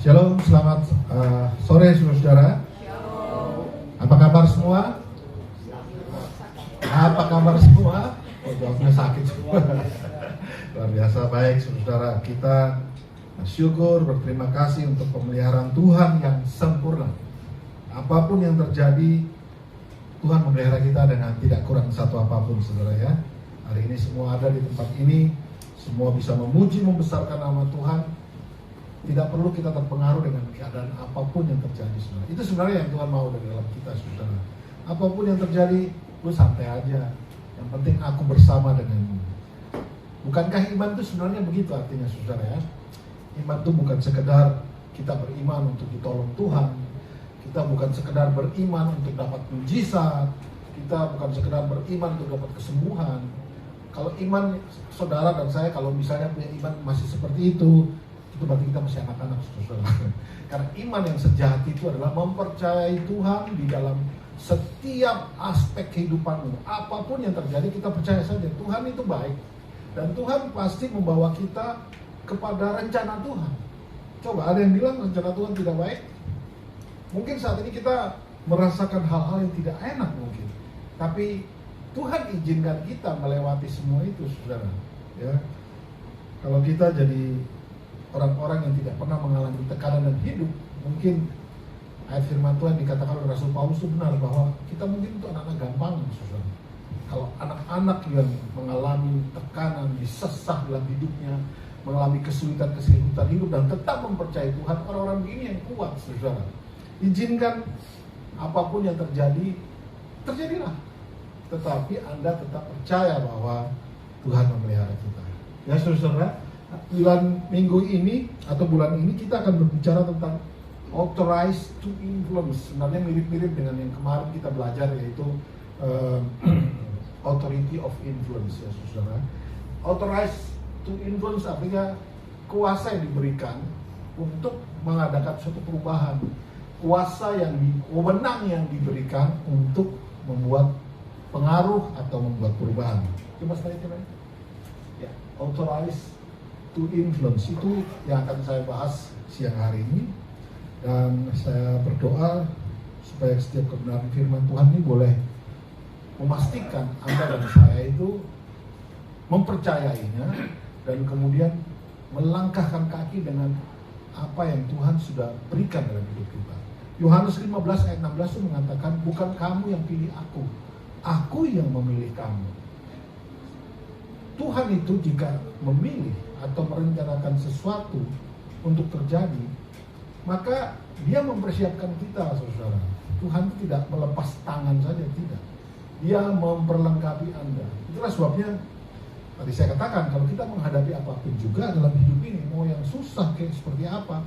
Shalom, selamat sore saudara. Apa kabar semua? Apa kabar semua? Oh, jawabnya sakit semua. Luar biasa baik saudara. Kita bersyukur, berterima kasih untuk pemeliharaan Tuhan yang sempurna. Apapun yang terjadi, Tuhan memelihara kita dengan tidak kurang satu apapun saudara ya. Hari ini semua ada di tempat ini, semua bisa memuji, membesarkan nama Tuhan. Tidak perlu kita terpengaruh dengan keadaan apapun yang terjadi saudara. Itu sebenarnya yang Tuhan mau dari dalam kita saudara. Apapun yang terjadi, lu santai aja. Yang penting aku bersama denganmu. Bukankah iman itu sebenarnya begitu artinya saudara ya? Iman itu bukan sekedar kita beriman untuk ditolong Tuhan. Kita bukan sekedar beriman untuk dapat mujizat. Kita bukan sekedar beriman untuk dapat kesembuhan. Kalau iman saudara dan saya, kalau misalnya punya iman masih seperti itu berarti kita masih anak-anak saudara. Karena iman yang sejati itu adalah mempercayai Tuhan di dalam setiap aspek kehidupanmu. Apapun yang terjadi kita percaya saja Tuhan itu baik. Dan Tuhan pasti membawa kita kepada rencana Tuhan. Coba ada yang bilang rencana Tuhan tidak baik? Mungkin saat ini kita merasakan hal-hal yang tidak enak mungkin. Tapi Tuhan izinkan kita melewati semua itu saudara. Ya. Kalau kita jadi orang-orang yang tidak pernah mengalami tekanan dan hidup, mungkin ayat firman Tuhan dikatakan oleh Rasul Paulus itu benar bahwa kita mungkin itu anak-anak gampang saudara. Kalau anak-anak yang mengalami tekanan, disesah dalam hidupnya, mengalami kesulitan-kesulitan hidup dan tetap mempercayai Tuhan, orang-orang begini yang kuat saudara. Izinkan apapun yang terjadi, terjadilah. Tetapi Anda tetap percaya bahwa Tuhan memelihara kita. Ya saudara, bulan minggu ini atau bulan ini kita akan berbicara tentang authorized to influence. Sebenarnya mirip-mirip dengan yang kemarin kita belajar, yaitu authority of influence ya saudara. Authorized to influence artinya kuasa yang diberikan untuk mengadakan suatu perubahan. Kuasa yang wewenang yang diberikan untuk membuat pengaruh atau membuat perubahan. Coba sekali ya, authorized to influence itu yang akan saya bahas siang hari ini. Dan saya berdoa supaya setiap kebenaran firman Tuhan ini boleh memastikan Anda dan saya itu mempercayainya dan kemudian melangkahkan kaki dengan apa yang Tuhan sudah berikan dalam hidup kita. Yohanes 15 ayat 16 itu mengatakan, bukan kamu yang pilih aku yang memilih kamu. Tuhan itu jika memilih atau merencanakan sesuatu untuk terjadi, maka dia mempersiapkan kita saudara. Tuhan tidak melepas tangan saja, tidak. Dia memperlengkapi Anda. Itulah sebabnya tadi saya katakan, kalau kita menghadapi apapun juga dalam hidup ini, mau yang susah kayak seperti apa,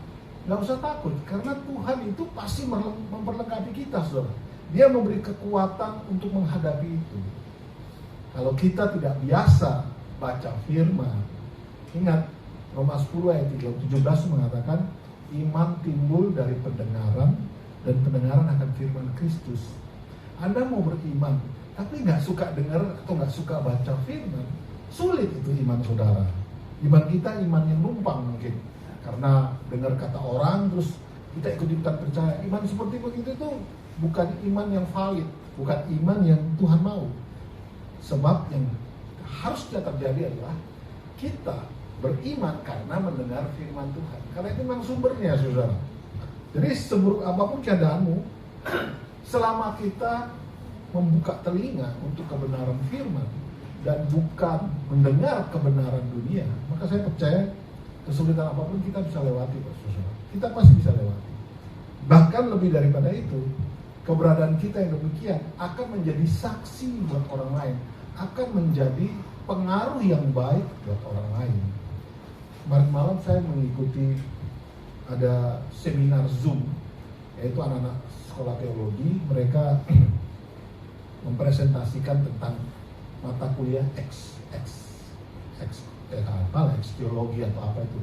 gak usah takut, karena Tuhan itu pasti memperlengkapi kita saudara. Dia memberi kekuatan untuk menghadapi itu. Kalau kita tidak biasa baca firman, ingat Roma 10 ayat 17 mengatakan iman timbul dari pendengaran dan pendengaran akan firman Kristus. Anda mau beriman tapi gak suka dengar atau gak suka baca firman, sulit itu iman saudara. Iman kita iman yang numpang mungkin, karena dengar kata orang terus kita ikut-ikutan percaya. Iman seperti begitu itu bukan iman yang valid, bukan iman yang Tuhan mau. Sebab yang harusnya terjadi adalah kita beriman karena mendengar firman Tuhan. Karena itu memang sumbernya saudara. Jadi seburuk apapun keadaanmu, selama kita membuka telinga untuk kebenaran firman dan bukan mendengar kebenaran dunia, maka saya percaya kesulitan apapun kita bisa lewati saudara. Kita pasti bisa lewati. Bahkan lebih daripada itu, keberadaan kita yang demikian akan menjadi saksi buat orang lain, akan menjadi pengaruh yang baik buat orang lain. Kemarin malam saya mengikuti ada seminar Zoom, yaitu anak-anak sekolah teologi. Mereka mempresentasikan tentang mata kuliah X teologi atau apa itu,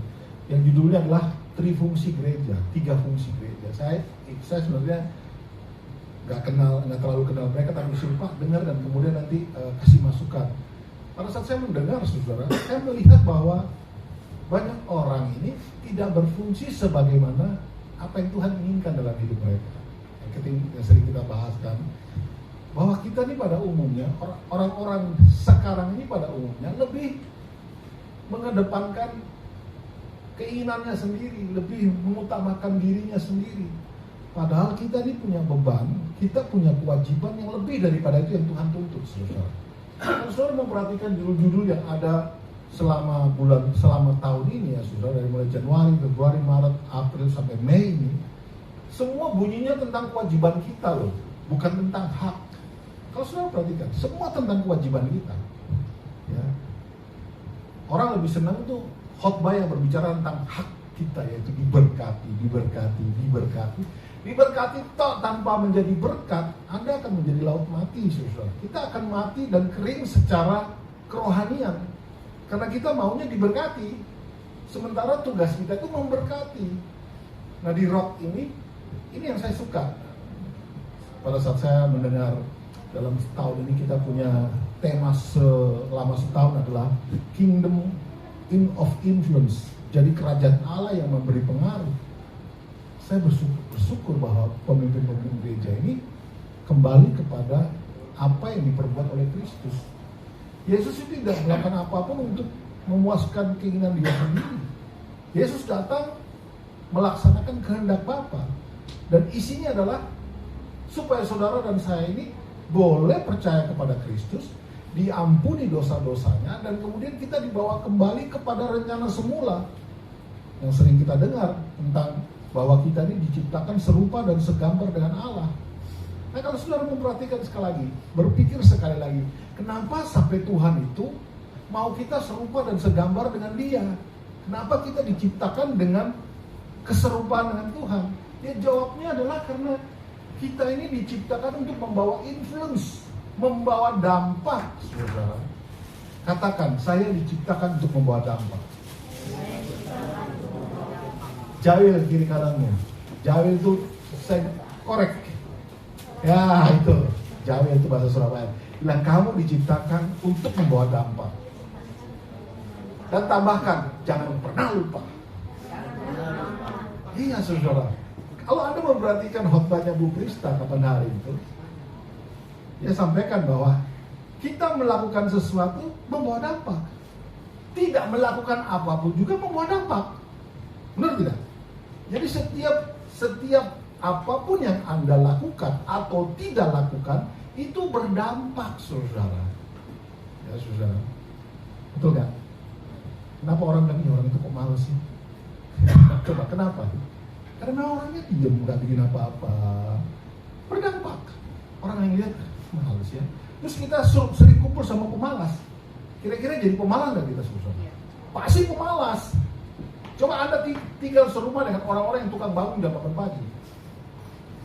yang judulnya adalah trifungsi gereja, 3 fungsi gereja. Saya sebenarnya nggak terlalu kenal mereka, tapi sumpah dengar dan kemudian nanti kasih masukan. Pada saat saya mendengar saudara, saya melihat bahwa banyak orang ini tidak berfungsi sebagaimana apa yang Tuhan inginkan dalam hidup mereka. Yang sering kita bahas kan, bahwa kita ini pada umumnya, orang-orang sekarang ini pada umumnya lebih mengedepankan keinginannya sendiri, lebih mengutamakan dirinya sendiri. Padahal kita ini punya beban, kita punya kewajiban yang lebih daripada itu yang Tuhan tuntut, saudara. Kalau saudara memperhatikan judul-judul yang ada selama tahun ini ya, saudara, dari mulai Januari, Februari, Maret, April sampai Mei ini, semua bunyinya tentang kewajiban kita loh, bukan tentang hak. Kalau saudara perhatikan, semua tentang kewajiban kita. Ya. Orang lebih senang tuh khotbah yang berbicara tentang hak kita, yaitu diberkati. Diberkati toh tanpa menjadi berkat, Anda akan menjadi laut mati, saudara. Kita akan mati dan kering secara kerohanian, karena kita maunya diberkati. Sementara tugas kita itu memberkati. Nah, di rock ini yang saya suka. Pada saat saya mendengar dalam setahun ini kita punya tema selama setahun adalah Kingdom of Influence. Jadi kerajaan Allah yang memberi pengaruh. Saya bersyukur bahwa pemimpin-pemimpin gereja ini kembali kepada apa yang diperbuat oleh Kristus. Yesus itu tidak melakukan apapun untuk memuaskan keinginan dia sendiri. Yesus datang melaksanakan kehendak Bapa, dan isinya adalah supaya saudara dan saya ini boleh percaya kepada Kristus, diampuni dosa-dosanya, dan kemudian kita dibawa kembali kepada rencana semula yang sering kita dengar tentang bahwa kita ini diciptakan serupa dan segambar dengan Allah. Nah, kalau saudara memperhatikan sekali lagi, berpikir sekali lagi, kenapa sampai Tuhan itu mau kita serupa dan segambar dengan Dia? Kenapa kita diciptakan dengan keserupaan dengan Tuhan? Ya, jawabnya adalah karena kita ini diciptakan untuk membawa influence, membawa dampak, saudara. Katakan, saya diciptakan untuk membawa dampak. Jawil kiri kananmu. Jawil itu saya korek. Ya, itu. Jawil itu bahasa Surabaya. Bilang, kamu diciptakan untuk membawa dampak. Dan tambahkan, jangan pernah lupa. Iya, saudara. Kalau Anda memperhatikan khotbahnya Bu Prista kapan hari itu, dia sampaikan bahwa kita melakukan sesuatu membawa dampak. Tidak melakukan apapun juga membawa dampak. Benar tidak? Jadi setiap apapun yang Anda lakukan atau tidak lakukan itu berdampak, saudara. Ya, saudara. Betul nggak? Kenapa orang bilang, orang itu kok malas sih? Coba, kenapa? Karena orangnya diam, nggak bikin apa-apa. Berdampak. Orang yang lihat, malas ya. Terus kita sering kumpul sama pemalas. Kira-kira jadi pemalas nggak kita, saudara? Pasti pemalas. Coba Anda tinggal serumah dengan orang-orang yang tukang bangun jam 8 pagi.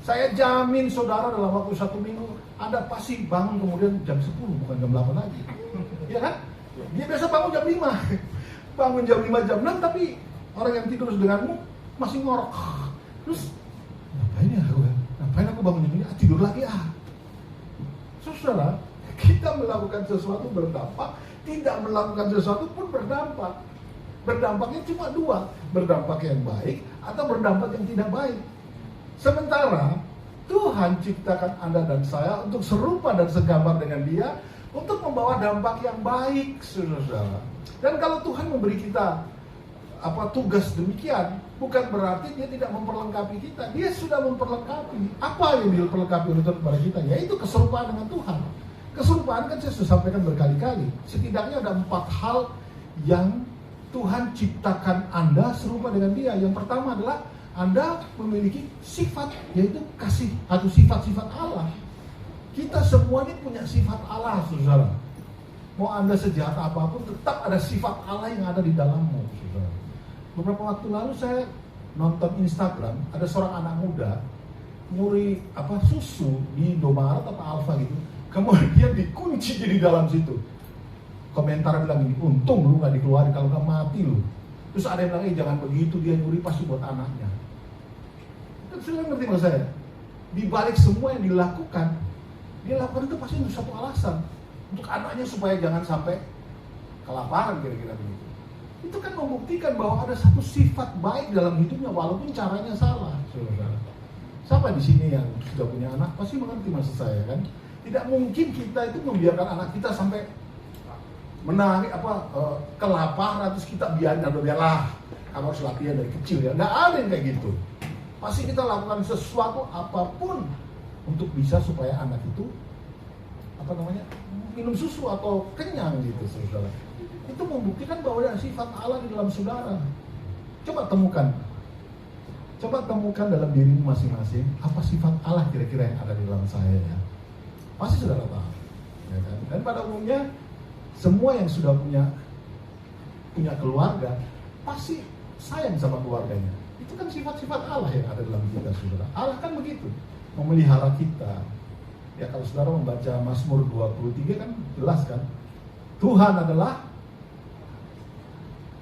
Saya jamin saudara dalam waktu 1 minggu Anda pasti bangun kemudian jam 10, bukan jam 8 lagi. Iya kan? Dia biasa bangun jam 5. Bangun jam 5, jam 6, tapi orang yang tidur denganmu masih ngorok. Terus, ngapain aku bangun jam 5? Tidur lagi Saudara, kita melakukan sesuatu berdampak, tidak melakukan sesuatu pun berdampak. Berdampaknya cuma 2, berdampak yang baik atau berdampak yang tidak baik. Sementara Tuhan ciptakan Anda dan saya untuk serupa dan segambar dengan Dia, untuk membawa dampak yang baik, saudara. Dan kalau Tuhan memberi kita tugas demikian, bukan berarti Dia tidak memperlengkapi kita. Dia sudah memperlengkapi. Apa yang diperlengkapi oleh Tuhan kepada kita? Yaitu keserupaan dengan Tuhan. Keserupaan kan saya sudah sampaikan berkali-kali. Setidaknya ada 4 hal yang Tuhan ciptakan Anda serupa dengan Dia. Yang pertama adalah Anda memiliki sifat, yaitu kasih atau sifat-sifat Allah. Kita semua ini punya sifat Allah, saudara. Mau Anda sejahat apapun, tetap ada sifat Allah yang ada di dalammu, saudara. Beberapa waktu lalu saya nonton Instagram, ada seorang anak muda nyuri susu di Indomaret atau Alfa gitu. Kemudian dikunci di dalam situ. Komentar bilang gini, untung lu gak dikeluarin, kalau gak mati lu. Terus ada yang bilang, jangan begitu, dia nyuri pasti buat anaknya. Dan sudah ngerti maksud saya? Di balik semua yang dilakukan, dia lakukan itu pasti untuk satu alasan, untuk anaknya supaya jangan sampai kelaparan, kira-kira begitu. Itu kan membuktikan bahwa ada satu sifat baik dalam hidupnya walaupun caranya salah, saudara. Siapa di sini yang sudah punya anak pasti mengerti maksud saya kan? Tidak mungkin kita itu membiarkan anak kita sampai menangis kelaparan terus kita biarlah kamu harus latihan dari kecil ya. Nggak ada yang kayak gitu. Pasti kita lakukan sesuatu apapun untuk bisa supaya anak itu minum susu atau kenyang gitu, saudara. Itu membuktikan bahwa ada sifat Allah di dalam saudara. Coba temukan dalam dirimu masing-masing apa sifat Allah kira-kira yang ada di dalam saya ya. Pasti saudara tahu. Ya kan? Dan pada umumnya semua yang sudah punya keluarga pasti sayang sama keluarganya. Itu kan sifat-sifat Allah yang ada dalam kita, saudara. Allah kan begitu, memelihara kita. Ya kalau saudara membaca Mazmur 23 kan jelas kan, Tuhan adalah,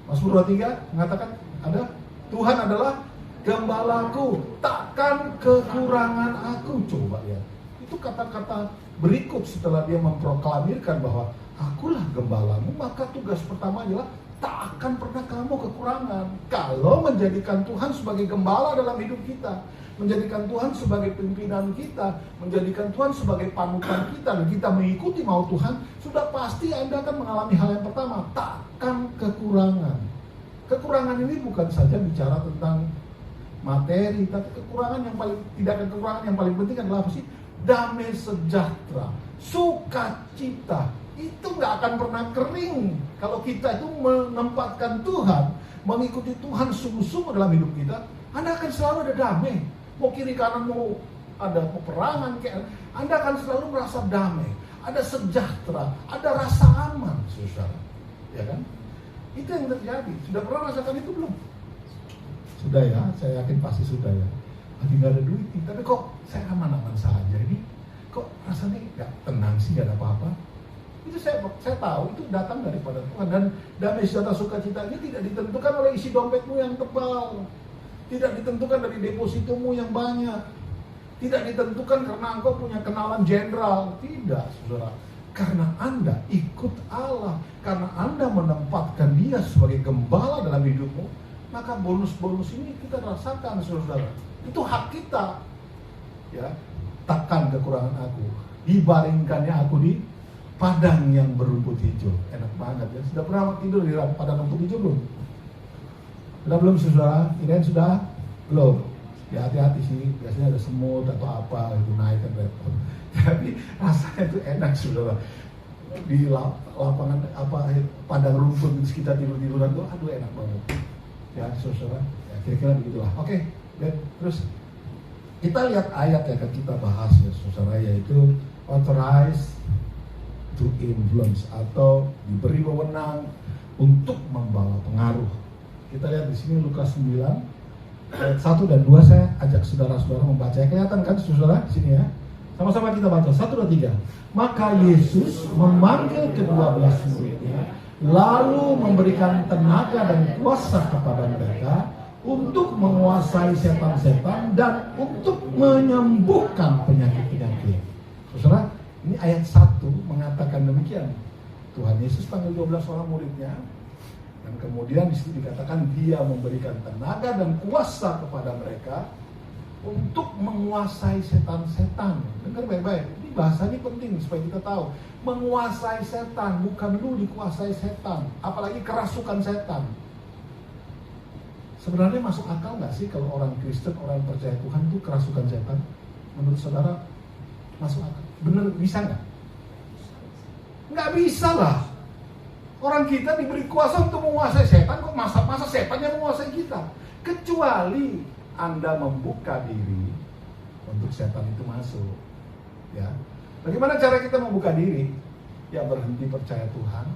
Mazmur 23 mengatakan ada, Tuhan adalah gembalaku, takkan kekurangan aku. Coba lihat, itu kata-kata berikut setelah dia memproklamirkan bahwa akulah gembalamu, maka tugas pertama adalah tak akan pernah kamu kekurangan. Kalau menjadikan Tuhan sebagai gembala dalam hidup kita, menjadikan Tuhan sebagai pimpinan kita, menjadikan Tuhan sebagai panutan kita, dan kita mengikuti mau Tuhan, sudah pasti Anda akan mengalami hal yang pertama, takkan kekurangan. Kekurangan ini bukan saja bicara tentang materi, tapi kekurangan yang paling penting adalah apa sih? Damai sejahtera, sukacita. Itu nggak akan pernah kering kalau kita itu menempatkan Tuhan, mengikuti Tuhan sungguh-sungguh dalam hidup kita. Anda akan selalu ada damai. Mau kiri kanan mau ada peperangan, Anda akan selalu merasa damai, ada sejahtera, ada rasa aman, saudara. Ya kan? Itu yang terjadi. Sudah pernah rasakan itu belum? Sudah ya, saya yakin pasti sudah ya. Lagi nggak ada duit, tapi kok saya aman-aman saja ini. Kok rasanya nggak tenang sih, nggak ada apa-apa. Itu saya tahu itu datang daripada Tuhan. Dan damai sejahtera sukacita ini tidak ditentukan oleh isi dompetmu yang tebal, tidak ditentukan dari depositomu yang banyak, tidak ditentukan karena engkau punya kenalan jenderal. Tidak, saudara. Karena Anda ikut Allah, karena Anda menempatkan Dia sebagai gembala dalam hidupmu, maka bonus-bonus ini kita rasakan, saudara. Itu hak kita. Ya, takkan kekurangan aku, dibaringkannya aku di padang yang berumput hijau. Enak banget ya. Sudah pernah tidur di padang rumput hijau belum? Sudah belum, saudara? Kirain sudah? Belum. Ya hati-hati sih, biasanya ada semut atau apa itu naik kan repot. Tapi rasanya itu enak, saudara. Di lapangan padang rumput terus kita tidur-tiduran tuh, aduh enak banget. Ya, saudara. Ya, kira-kira begitulah. Oke, terus kita lihat ayat yang akan kita bahas ya, saudara, yaitu authorized to influence atau diberi wewenang untuk membawa pengaruh. Kita lihat di sini Lukas 9 ayat 1 dan 2. Saya ajak saudara-saudara membaca. Kelihatan kan saudara di sini ya? Sama-sama kita baca 1, 2, 3. Maka Yesus memanggil ke-12 muridnya, lalu memberikan tenaga dan kuasa kepada mereka untuk menguasai setan-setan dan untuk menyembuhkan penyakit-penyakit. Saudara, ini ayat 1 mengatakan demikian. Tuhan Yesus panggil 12 orang muridnya, dan kemudian di situ dikatakan Dia memberikan tenaga dan kuasa kepada mereka untuk menguasai setan-setan. Dengar baik-baik, ini bahasa ini penting supaya kita tahu. Menguasai setan, bukan lu dikuasai setan, apalagi kerasukan setan. Sebenarnya masuk akal nggak sih kalau orang Kristen, orang yang percaya Tuhan itu kerasukan setan? Menurut saudara masuk akal? Bener, bisa nggak? Nggak bisa lah. Orang kita diberi kuasa untuk menguasai setan, kok masa setan yang menguasai kita? Kecuali Anda membuka diri untuk setan itu masuk. Ya, bagaimana cara kita membuka diri? Ya berhenti percaya Tuhan,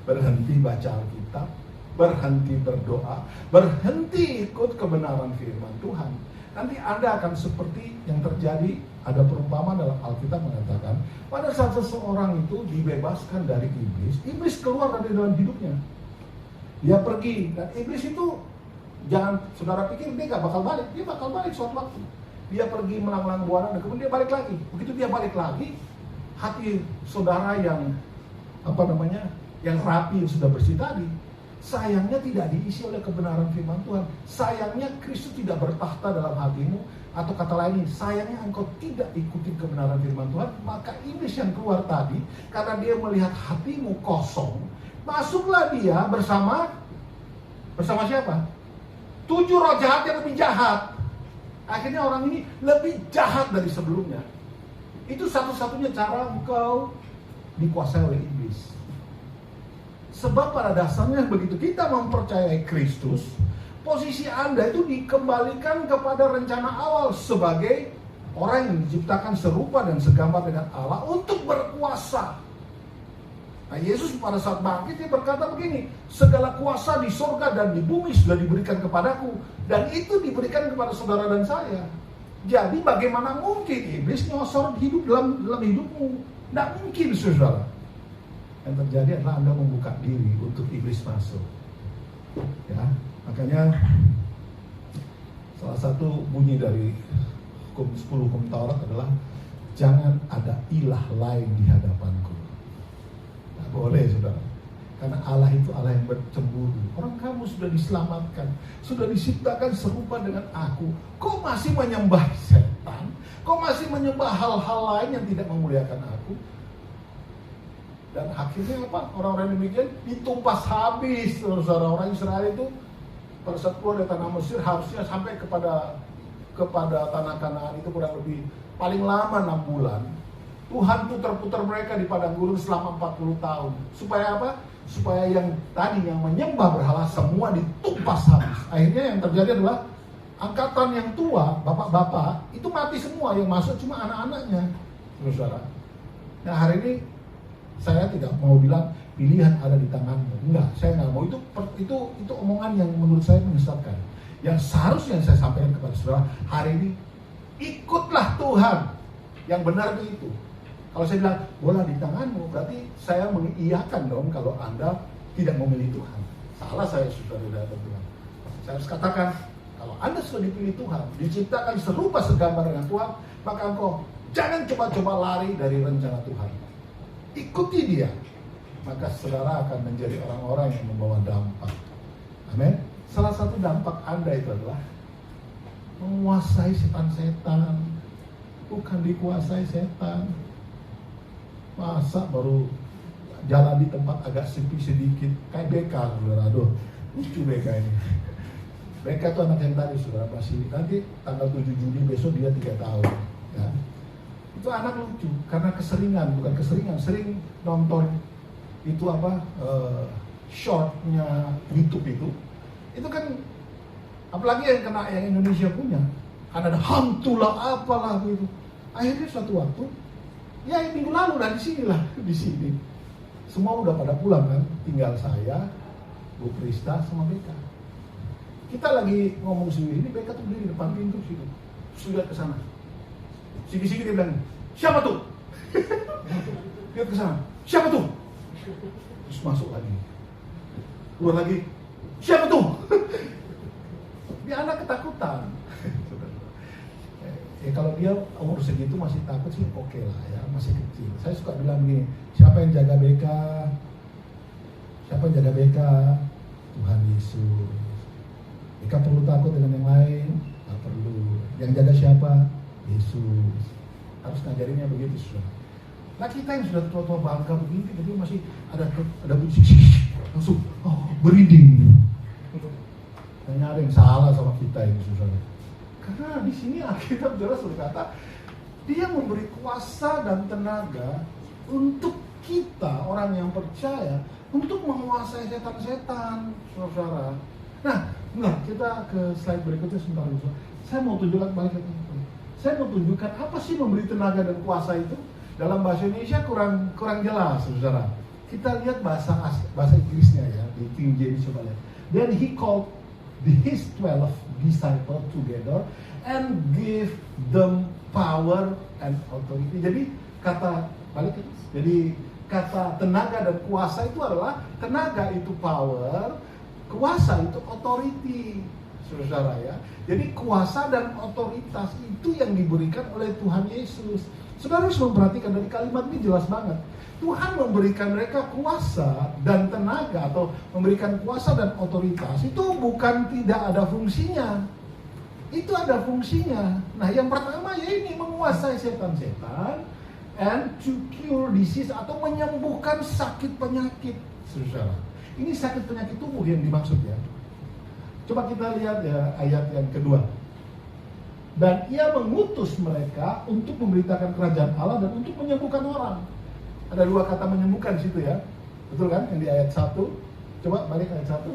berhenti baca Alkitab, berhenti berdoa, berhenti ikut kebenaran firman Tuhan. Nanti Anda akan seperti yang terjadi. Ada perumpamaan dalam Alkitab mengatakan, pada saat seseorang itu dibebaskan dari iblis keluar dari dalam hidupnya. Dia pergi, dan iblis itu jangan saudara pikir dia gak bakal balik. Dia bakal balik suatu waktu. Dia pergi melanglang buana dan kemudian dia balik lagi. Begitu dia balik lagi, hati saudara yang yang rapi, yang sudah bersih tadi, sayangnya tidak diisi oleh kebenaran firman Tuhan. Sayangnya Kristus tidak bertahta dalam hatimu. Atau kata lain, sayangnya engkau tidak ikuti kebenaran firman Tuhan. Maka iblis yang keluar tadi, karena dia melihat hatimu kosong, masuklah dia bersama siapa? 7 roh jahat yang lebih jahat. Akhirnya orang ini lebih jahat dari sebelumnya. Itu satu-satunya cara engkau dikuasai oleh iblis. Sebab pada dasarnya begitu kita mempercayai Kristus, posisi Anda itu dikembalikan kepada rencana awal sebagai orang yang diciptakan serupa dan segambar dengan Allah untuk berkuasa. Nah, Yesus pada saat bangkit dia berkata begini, segala kuasa di sorga dan di bumi sudah diberikan kepadaku, dan itu diberikan kepada saudara dan saya. Jadi bagaimana mungkin iblis nyosor hidup dalam hidupmu? Tidak mungkin, saudara. Yang terjadi adalah Anda membuka diri untuk iblis masuk. Ya, makanya salah satu bunyi dari 10 hukum Taurat adalah jangan ada ilah lain di hadapanku. Nah, boleh, saudara. Karena Allah itu Allah yang bercemburu. Orang kamu sudah diselamatkan, sudah diciptakan serupa dengan aku. Kok masih menyembah setan? Kok masih menyembah hal-hal lain yang tidak memuliakan aku? Dan akhirnya apa? Orang-orang demikian ditumpas habis. Saudara, orang Israel itu pada saat keluar dari tanah Mesir harusnya sampai kepada tanah Kanaan itu kurang lebih paling lama 6 bulan. Tuhan putar-putar mereka di padang gurun selama 40 tahun. Supaya apa? Supaya yang tadi yang menyembah berhala semua ditumpas habis. Akhirnya yang terjadi adalah angkatan yang tua, bapak-bapak itu mati semua, yang masuk cuma anak-anaknya, saudara. Nah, hari ini saya tidak mau bilang pilihan ada di tanganmu. Enggak, saya nggak mau. Itu omongan yang menurut saya menyesatkan. Yang seharusnya saya sampaikan kepada saudara hari ini, ikutlah Tuhan. Yang benar itu. Kalau saya bilang bola di tanganmu, berarti saya mengiyakan dong kalau Anda tidak memilih Tuhan. Salah saya, saudara Tuhan. Saya harus katakan, kalau Anda sudah dipilih Tuhan, diciptakan serupa segambar dengan Tuhan, maka engkau jangan coba-coba lari dari rencana Tuhan. Ikuti dia, maka saudara akan menjadi orang-orang yang membawa dampak. Amin. Salah satu dampak Anda itu adalah menguasai setan-setan, bukan dikuasai setan. Masa baru jalan di tempat agak sepi sedikit, kayak BK, saudara. Aduh, lucu BK ini. BK itu anak yang tadi, saudara, masih nanti tanggal 7 Juli besok dia 3 tahun. Ya. Itu anak lucu karena sering nonton itu apa shortnya YouTube itu kan, apalagi yang Indonesia punya, kan ada hantu lah apalah gitu. Akhirnya suatu waktu, ya minggu lalu lah di sini semua udah pada pulang kan, tinggal saya, Bu Krista sama Beka. Kita lagi ngomong sendiri, ini Beka tuh berdiri di depan pintu situ, sudah ke sana. Sini dia bilang, siapa tuh? Dia ke sana, siapa tuh? Terus masuk lagi, keluar lagi, siapa tuh? Dia anak ketakutan. Kalau dia umur segitu masih takut sih oke lah ya, masih kecil. Saya suka bilang begini, siapa yang jaga Beka? Siapa yang jaga Beka? Tuhan Yesus. Beka perlu takut dengan yang lain? Tak perlu. Yang jaga siapa? Yesus. Harus ngajarinnya begitu, saudara. Nah, kita yang sudah tua-tua bangga begini, jadi masih ada bunyi langsung berinding. Dan ada yang salah sama kita ini, saudara. Karena di sini Alkitab jelas berkata, dia memberi kuasa dan tenaga untuk kita, orang yang percaya, untuk menguasai setan-setan, saudara. Nah, kita ke slide berikutnya sebentar dulu. Saya mau tunjukkan balik lagi. Saya mau tunjukkan apa sih memberi tenaga dan kuasa itu. Dalam bahasa Indonesia kurang jelas, saudara. Kita lihat bahasa Inggrisnya ya, di King James coba lihat. Then he called his 12 disciples together and give them power and authority. Jadi kata tenaga dan kuasa itu adalah, tenaga itu power, kuasa itu authority, saudara ya. Jadi kuasa dan otoritas itu yang diberikan oleh Tuhan Yesus. Saudara harus memperhatikan dari kalimat ini jelas banget. Tuhan memberikan mereka kuasa dan tenaga, atau memberikan kuasa dan otoritas, itu bukan tidak ada fungsinya. Itu ada fungsinya. Nah, yang pertama ya ini, menguasai setan-setan, and to cure disease, atau menyembuhkan sakit penyakit. Saudara, ini sakit penyakit tubuh yang dimaksud ya. Coba kita lihat ya ayat yang kedua. Dan ia mengutus mereka untuk memberitakan kerajaan Allah dan untuk menyembuhkan orang. Ada dua kata menyembuhkan di situ ya. Betul kan? Yang di ayat 1. Coba balik ayat 1.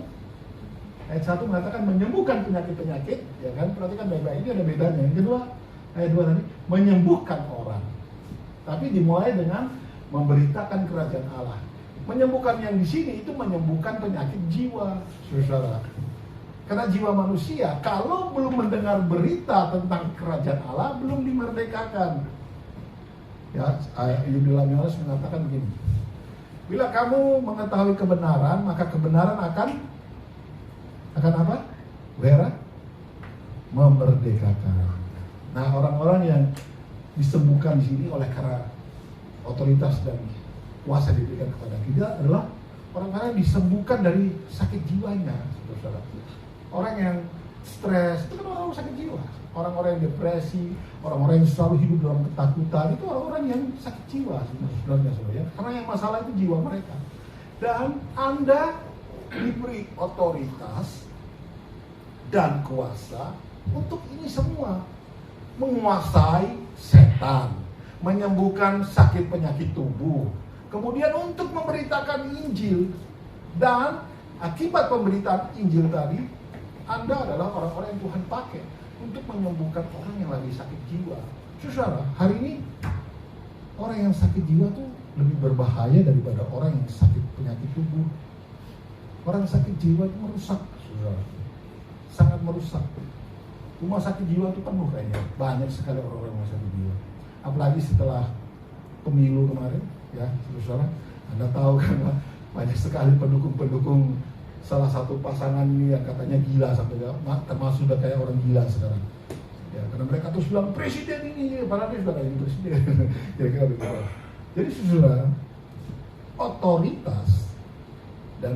Ayat 1 mengatakan menyembuhkan penyakit-penyakit, ya kan? Perhatikan baik-baik, ini ada bedanya. Yang kedua, ayat 2 tadi menyembuhkan orang. Tapi dimulai dengan memberitakan kerajaan Allah. Menyembuhkan yang di sini itu menyembuhkan penyakit jiwa, Saudara. Karena jiwa manusia kalau belum mendengar berita tentang kerajaan Allah, belum dimerdekakan. Ya, Yudilawan Yohanes mengatakan begini. Bila kamu mengetahui kebenaran, maka kebenaran akan apa? Vera memerdekakan. Nah, orang-orang yang disembuhkan di sini oleh karena otoritas dan kuasa diberikan kepada kita adalah orang-orang yang disembuhkan dari sakit jiwanya, saudara. Orang yang stres itu kan orang sakit jiwa. Orang-orang yang depresi, orang-orang yang selalu hidup dalam ketakutan, itu orang-orang yang sakit jiwa sebenarnya, saudara. Karena yang masalah itu jiwa mereka. Dan Anda diberi otoritas dan kuasa untuk ini semua. Menguasai setan, menyembuhkan sakit penyakit tubuh, kemudian untuk memberitakan Injil. Dan akibat pemberitaan Injil tadi, Anda adalah orang-orang yang Tuhan pakai untuk menyembuhkan orang yang lagi sakit jiwa. Saudara, hari ini orang yang sakit jiwa tuh lebih berbahaya daripada orang yang sakit penyakit tubuh. Orang sakit jiwa itu merusak, saudara. Sangat merusak. Rumah sakit jiwa itu penuh kayaknya. Banyak sekali orang-orang rumah sakit jiwa. Apalagi setelah pemilu kemarin, ya, saudara. Anda tahu kan, banyak sekali pendukung-pendukung salah satu pasangan ini yang katanya gila sampai termasuk sudah kayak orang gila sekarang. Ya, karena mereka terus bilang presiden ini, padahal dia sudah kayak presiden. Kira-kira begitu. Jadi saudara, otoritas dan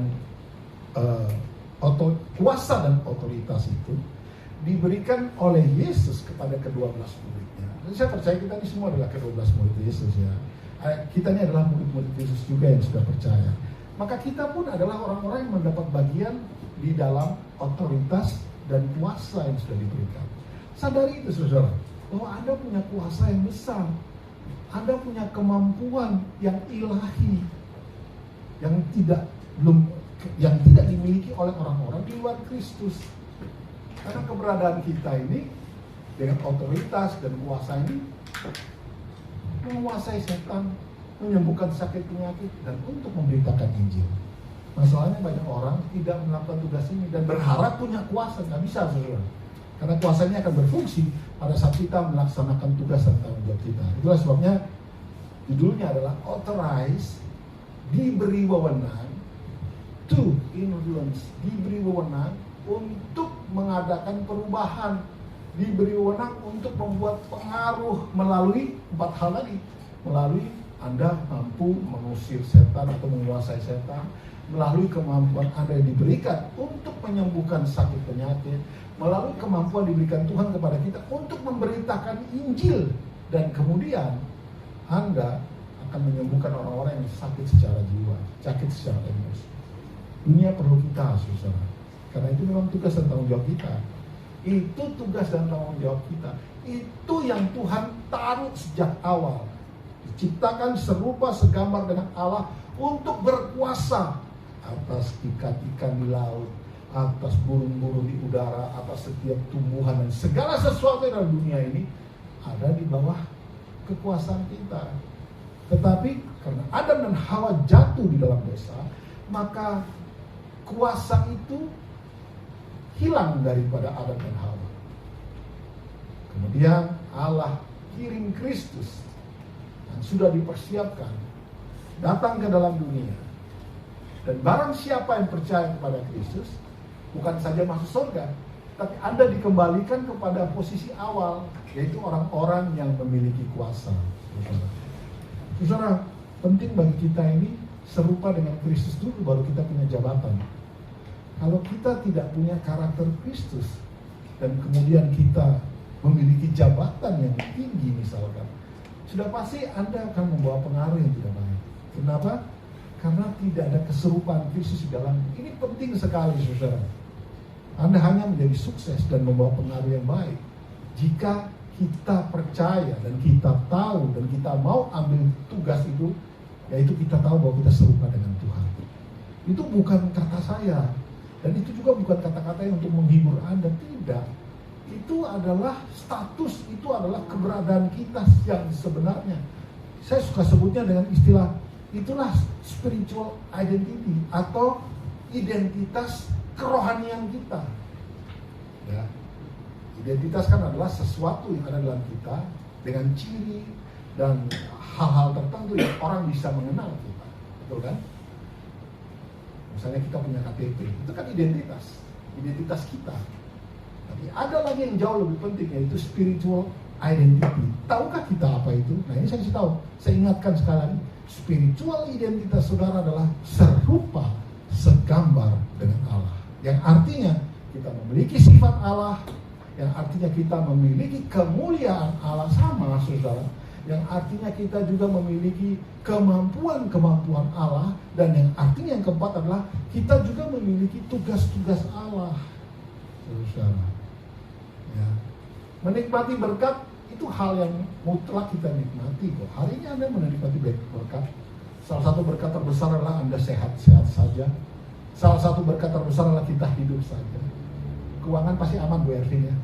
kuasa dan otoritas itu diberikan oleh Yesus kepada ke-12 muridnya. Dan saya percaya kita ini semua adalah ke-12 murid Yesus ya. Kita ini adalah murid-murid Yesus juga yang sudah percaya. Maka kita pun adalah orang-orang yang mendapat bagian di dalam otoritas dan kuasa yang sudah diberikan. Sadari itu saudara, bahwa Anda punya kuasa yang besar. Anda punya kemampuan yang ilahi, yang tidak dimiliki oleh orang-orang di luar Kristus. Karena keberadaan kita ini dengan otoritas dan kuasa ini menguasai setan, menyembuhkan sakit penyakit, dan untuk memberitakan Injil. Masalahnya banyak orang tidak melakukan tugas ini dan berharap punya kuasa. Nggak bisa, saudara. Karena kuasanya akan berfungsi pada saat kita melaksanakan tugas dan tanggung jawab kita. Itulah sebabnya judulnya adalah Authorize, diberi wewenang, to influence, diberi wewenang untuk mengadakan perubahan, diberi wewenang untuk membuat pengaruh melalui 4 hal tadi. Melalui Anda mampu mengusir setan atau menguasai setan, melalui kemampuan Anda yang diberikan untuk menyembuhkan sakit penyakit, melalui kemampuan diberikan Tuhan kepada kita untuk memberitakan Injil, dan kemudian Anda akan menyembuhkan orang-orang yang sakit secara jiwa, sakit secara emosi. Dunia perlu kita, saudara. Karena itu memang tugas dan tanggung jawab kita. Itu tugas dan tanggung jawab kita. Itu yang Tuhan taruh sejak awal. Diciptakan serupa segambar dengan Allah untuk berkuasa atas ikan-ikan di laut, atas burung-burung di udara, atas setiap tumbuhan dan segala sesuatu dalam dunia ini ada di bawah kekuasaan kita. Tetapi karena Adam dan Hawa jatuh di dalam dosa, maka kuasa itu hilang daripada Adam dan Hawa. Kemudian Allah kirim Kristus yang sudah dipersiapkan datang ke dalam dunia. Dan barang siapa yang percaya kepada Kristus bukan saja masuk surga, tapi Anda dikembalikan kepada posisi awal, yaitu orang-orang yang memiliki kuasa. Saudara, penting bagi kita ini serupa dengan Kristus dulu baru kita punya jabatan. Kalau kita tidak punya karakter Kristus dan kemudian kita memiliki jabatan yang tinggi misalkan, sudah pasti Anda akan membawa pengaruh yang tidak baik. Kenapa? Karena tidak ada keserupaan Kristus di dalam. Ini penting sekali, saudara. Anda hanya menjadi sukses dan membawa pengaruh yang baik jika kita percaya dan kita tahu dan kita mau ambil tugas itu, yaitu kita tahu bahwa kita serupa dengan Tuhan. Itu bukan kata saya, dan itu juga bukan kata-kata yang untuk menghibur Anda, tidak. Itu adalah status, itu adalah keberadaan kita yang sebenarnya. Saya suka sebutnya dengan istilah, itulah spiritual identity atau identitas kerohanian kita. Ya. Identitas kan adalah sesuatu yang ada dalam kita dengan ciri dan hal-hal tertentu yang orang bisa mengenal kita, betul kan? Misalnya kita punya KTP, itu kan identitas kita. Tapi ada lagi yang jauh lebih penting, yaitu spiritual identity. Tahukah kita apa itu? Nah ini saya kasih tahu, saya ingatkan sekali lagi, spiritual identitas saudara adalah serupa, segambar dengan Allah. Yang artinya kita memiliki sifat Allah, yang artinya kita memiliki kemuliaan Allah sama, saudara. Yang artinya kita juga memiliki kemampuan-kemampuan Allah, dan yang artinya yang keempat adalah kita juga memiliki tugas-tugas Allah, saudara. Ya. Menikmati berkat itu hal yang mutlak kita nikmati kok. Hari ini Anda menikmati berkat. Salah satu berkat terbesar adalah Anda sehat-sehat saja. Salah satu berkat terbesar adalah kita hidup saja. Keuangan pasti aman Bu Ervin ya.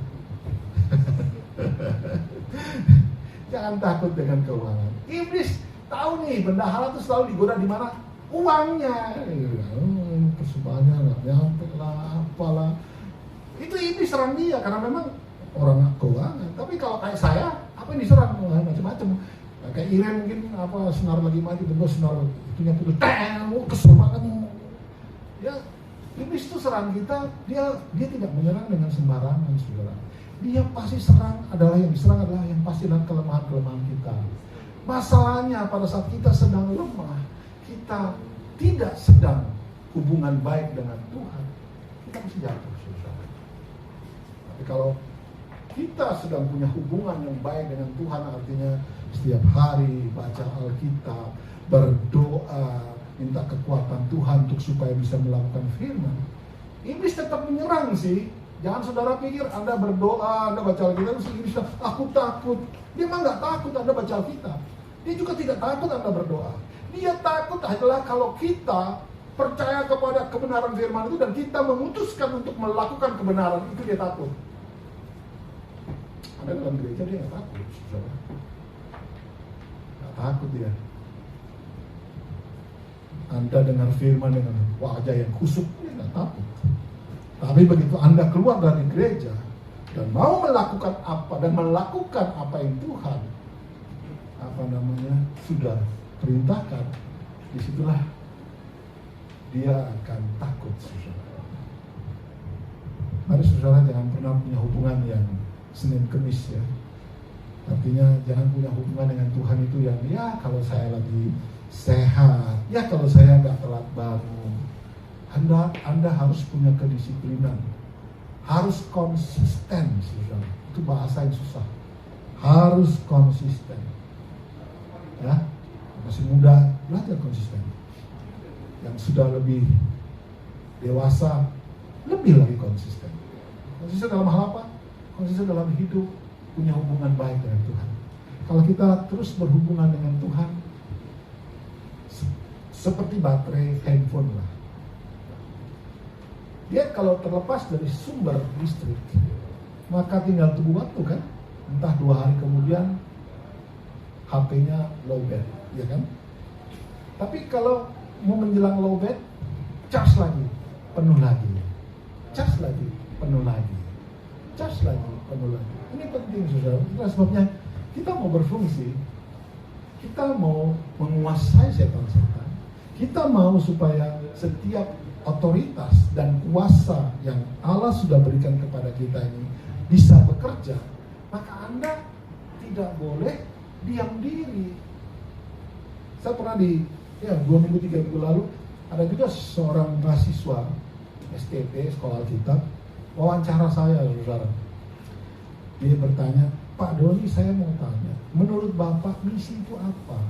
Jangan takut dengan keuangan. Iblis tahu nih, bendahara itu selalu digoda di mana? Uangnya. Persembahannya nggak nyampe lah, apalah. Itu iblis serang dia karena memang orang keuangan. Tapi kalau kayak saya, apa yang diserang? Macam-macam. Kayak Iren mungkin apa senar lagi mati, terus senar itunya putus, kesel banget. Ya, iblis itu serang kita, dia tidak menyerang dengan sembarangan, saudara. Dia pasti serang yang diserang adalah yang pasti adalah kelemahan-kelemahan kita. Masalahnya pada saat kita sedang lemah, kita tidak sedang hubungan baik dengan Tuhan, kita mesti jatuh, saudara. Tapi kalau kita sedang punya hubungan yang baik dengan Tuhan, artinya setiap hari baca Alkitab, berdoa, minta kekuatan Tuhan untuk supaya bisa melakukan firman. Iblis tetap menyerang sih. Jangan saudara pikir Anda berdoa, Anda baca Alkitab, terus Iblis bilang, aku takut. Dia memang nggak takut Anda baca Alkitab. Dia juga tidak takut Anda berdoa. Dia takut adalah kalau kita percaya kepada kebenaran firman itu dan kita memutuskan untuk melakukan kebenaran itu, dia takut. Anda dalam gereja dia nggak takut, saudara. Nggak takut dia. Anda dengar firman dengan wajah yang kusuk, dia nggak takut. Tapi begitu Anda keluar dari gereja dan mau melakukan apa yang Tuhan sudah perintahkan, disitulah dia akan takut, saudara. Mari saudara jangan pernah punya hubungan yang Senin Kemis ya. Artinya jangan punya hubungan dengan Tuhan itu yang ya kalau saya lagi sehat, ya kalau saya nggak telat bangun. Anda harus punya kedisiplinan, harus konsisten, saudara. Itu bahasa yang susah. Harus konsisten, ya. Masih muda belajar konsisten. Yang sudah lebih dewasa lebih lagi konsisten. Konsisten dalam hal apa? Konsisten dalam hidup, punya hubungan baik dengan Tuhan. Kalau kita terus berhubungan dengan Tuhan, seperti baterai handphone lah. Dia kalau terlepas dari sumber listrik, maka tinggal tunggu waktu kan. Entah 2 hari kemudian HP-nya low bed, ya kan? Tapi kalau mau menjelang low bed, charge lagi, penuh lagi. Charge lagi, penuh lagi. Charge lagi, penuh lagi. Ini penting, saudara. Itulah sebabnya kita mau berfungsi, kita mau menguasai setan-setan. Kita mau supaya setiap otoritas dan kuasa yang Allah sudah berikan kepada kita ini bisa bekerja, maka Anda tidak boleh diam diri. Saya pernah 2 minggu 3 minggu lalu ada juga seorang mahasiswa STP, sekolah Alkitab, wawancara saya, saudara. Dia bertanya, Pak Doni, saya mau tanya, menurut Bapak misi itu apa?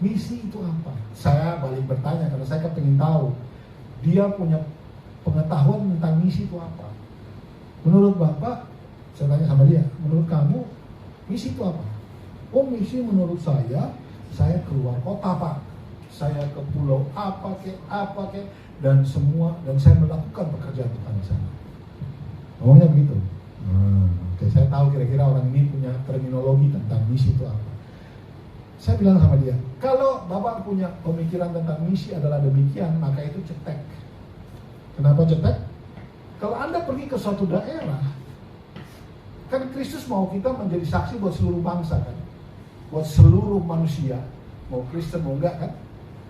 Misi itu apa? Saya balik bertanya karena saya pengen tahu dia punya pengetahuan tentang misi itu apa. Menurut Bapak, saya tanya sama dia, menurut kamu misi itu apa? Oh, misi menurut saya keluar kota, Pak. Saya ke pulau apa kek, dan saya melakukan pekerjaan Tuhan di sana. Ngomongnya begitu. Oke, saya tahu kira-kira orang ini punya terminologi tentang misi itu apa. Saya bilang sama dia, kalau Bapak punya pemikiran tentang misi adalah demikian, maka itu cetek. Kenapa cetek? Kalau Anda pergi ke suatu daerah, kan Kristus mau kita menjadi saksi buat seluruh bangsa kan, buat seluruh manusia, mau Kristen mau enggak kan.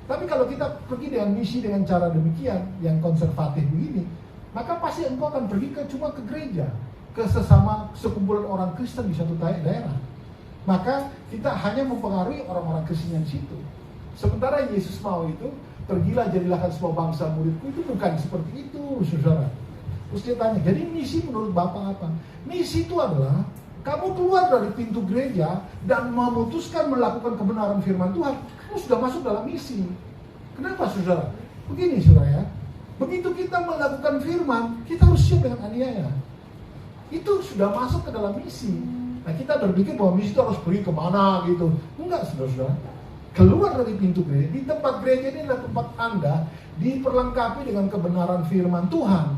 Tapi kalau kita pergi dengan misi dengan cara demikian, yang konservatif begini, maka pasti engkau akan pergi cuma ke gereja, ke sesama sekumpulan orang Kristen di suatu daerah. Maka kita hanya mempengaruhi orang-orang Kristen yang di situ. Sementara Yesus mau itu, pergilah jadilah semua bangsa muridku, itu bukan seperti itu, saudara. Terus dia tanya, jadi misi menurut Bapak apa? Misi itu adalah kamu keluar dari pintu gereja dan memutuskan melakukan kebenaran firman Tuhan, kamu sudah masuk dalam misi. Kenapa, saudara? Begini, saudara ya, begitu kita melakukan firman, kita harus siap dengan aniaya. Itu sudah masuk ke dalam misi. Nah, kita berpikir bahwa misi itu harus pergi kemana gitu. Enggak, saudara-saudara. Keluar dari pintu gereja. Di tempat gereja ini adalah tempat Anda diperlengkapi dengan kebenaran firman Tuhan.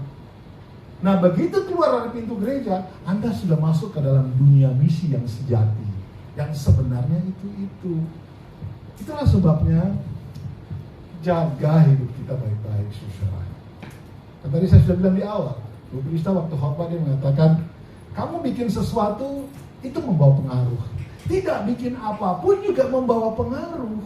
Nah, begitu keluar dari pintu gereja, Anda sudah masuk ke dalam dunia misi yang sejati. Yang sebenarnya itu. Itulah sebabnya jaga hidup kita baik-baik, saudara. Kan tadi saya sudah bilang di awal, Bu Krista waktu khotbah dia mengatakan, kamu bikin sesuatu itu membawa pengaruh. Tidak bikin apapun juga membawa pengaruh.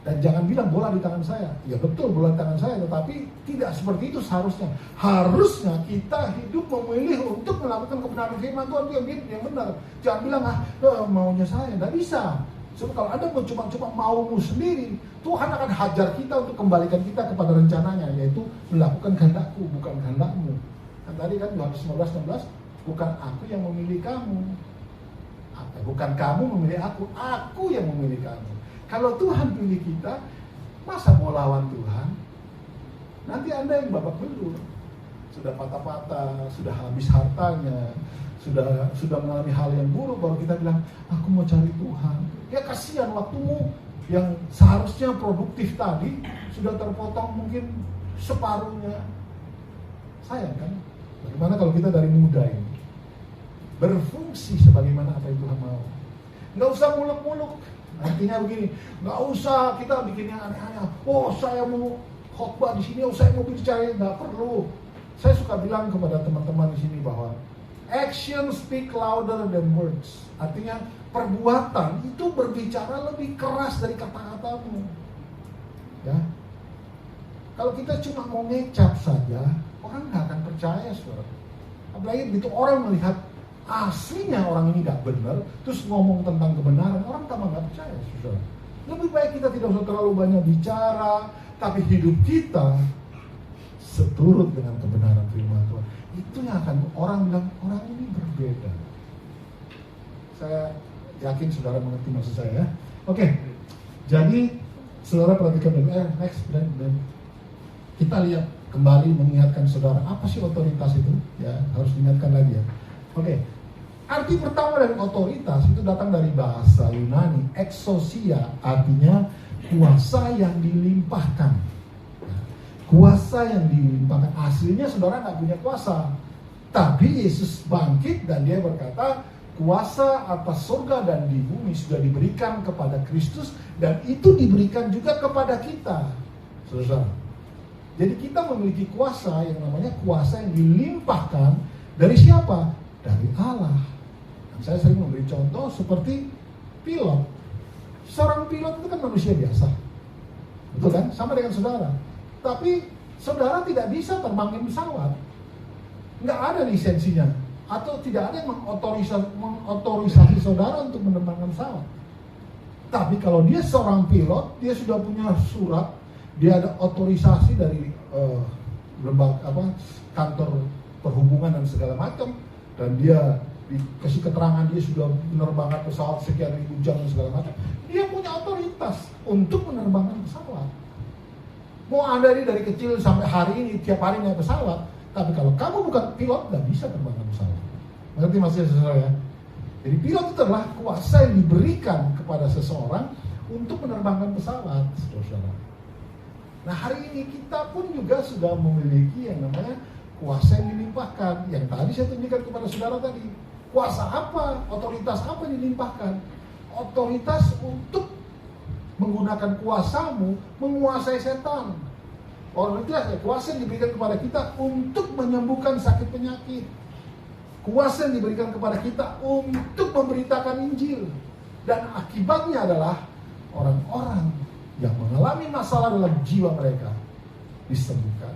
Dan jangan bilang bola di tangan saya. Ya betul, bola di tangan saya, tetapi tidak seperti itu seharusnya. Harusnya kita hidup memilih untuk melakukan kebenaran firman Tuhan yang benar. Jangan bilang maunya saya, tidak bisa. Sebab kalau Anda cuma maumu sendiri, Tuhan akan hajar kita untuk kembalikan kita kepada rencananya, yaitu melakukan kehendakku, bukan kehendakmu. Kan tadi kan Yohanes 15:16, bukan aku yang memilih kamu, bukan kamu memilih aku yang memilih kamu. Kalau Tuhan pilih kita, masa mau lawan Tuhan? Nanti Anda yang babak belur, sudah patah-patah, sudah habis hartanya, sudah mengalami hal yang buruk, baru kita bilang, aku mau cari Tuhan. Ya kasihan, waktumu yang seharusnya produktif tadi sudah terpotong mungkin separuhnya. Sayang kan? Bagaimana kalau kita dari muda ini berfungsi sebagaimana apa yang Tuhan mau? Nggak usah muluk-muluk. Artinya begini, nggak usah kita bikin yang aneh-aneh. Oh, saya mau khotbah di sini, saya mau bicara, nggak perlu. Saya suka bilang kepada teman-teman di sini bahwa action speak louder than words. Artinya perbuatan itu berbicara lebih keras dari kata-katamu. Ya, kalau kita cuma mau ngecap saja, orang nggak akan percaya, saudara. Apalagi begitu orang melihat aslinya orang ini nggak benar, terus ngomong tentang kebenaran, orang tambah nggak percaya, saudara. Lebih baik kita tidak usah terlalu banyak bicara, tapi hidup kita seturut dengan kebenaran firman Tuhan. Itu yang akan orang bilang, orang ini berbeda. Saya yakin saudara mengerti maksud saya. Oke, jadi saudara perhatikan dulu. Next, dan kita lihat kembali mengingatkan saudara, apa sih otoritas itu? Ya, harus diingatkan lagi ya. Oke, arti pertama dari otoritas itu datang dari bahasa Yunani, exousia, artinya kuasa yang dilimpahkan. Kuasa yang dilimpahkan, aslinya saudara nggak punya kuasa, tapi Yesus bangkit dan dia berkata, kuasa atas surga dan di bumi sudah diberikan kepada Kristus, dan itu diberikan juga kepada kita, saudara. Jadi kita memiliki kuasa yang namanya kuasa yang dilimpahkan dari siapa? Dari Allah. Dan saya sering memberi contoh seperti pilot. Seorang pilot itu kan manusia biasa, betul kan? Sama dengan saudara. tapi saudara tidak bisa terbangin pesawat. Nggak ada lisensinya. Atau tidak ada yang mengotorisasi saudara untuk menerbangkan pesawat. Tapi kalau dia seorang pilot, dia sudah punya surat, dia ada otorisasi dari kantor perhubungan dan segala macam, dan dia dikasih keterangan dia sudah menerbangkan pesawat sekian ribu jam dan segala macam. Dia punya otoritas untuk menerbangkan pesawat. Mau Anda ini dari kecil sampai hari ini tiap hari naik pesawat, tapi kalau kamu bukan pilot nggak bisa terbangkan pesawat. Mengerti maksudnya saudara ya? Jadi pilot itu adalah kuasa yang diberikan kepada seseorang untuk menerbangkan pesawat, saudara. Nah hari ini kita pun juga sudah memiliki yang namanya kuasa yang dilimpahkan. Yang tadi saya tunjukkan kepada saudara tadi. Kuasa apa? Otoritas apa yang dilimpahkan? Otoritas untuk menggunakan kuasamu menguasai setan. Otoritas, kuasa yang diberikan kepada kita untuk menyembuhkan sakit penyakit. Kuasa yang diberikan kepada kita untuk memberitakan Injil. Dan akibatnya adalah orang-orang yang mengalami masalah dalam jiwa mereka disembuhkan.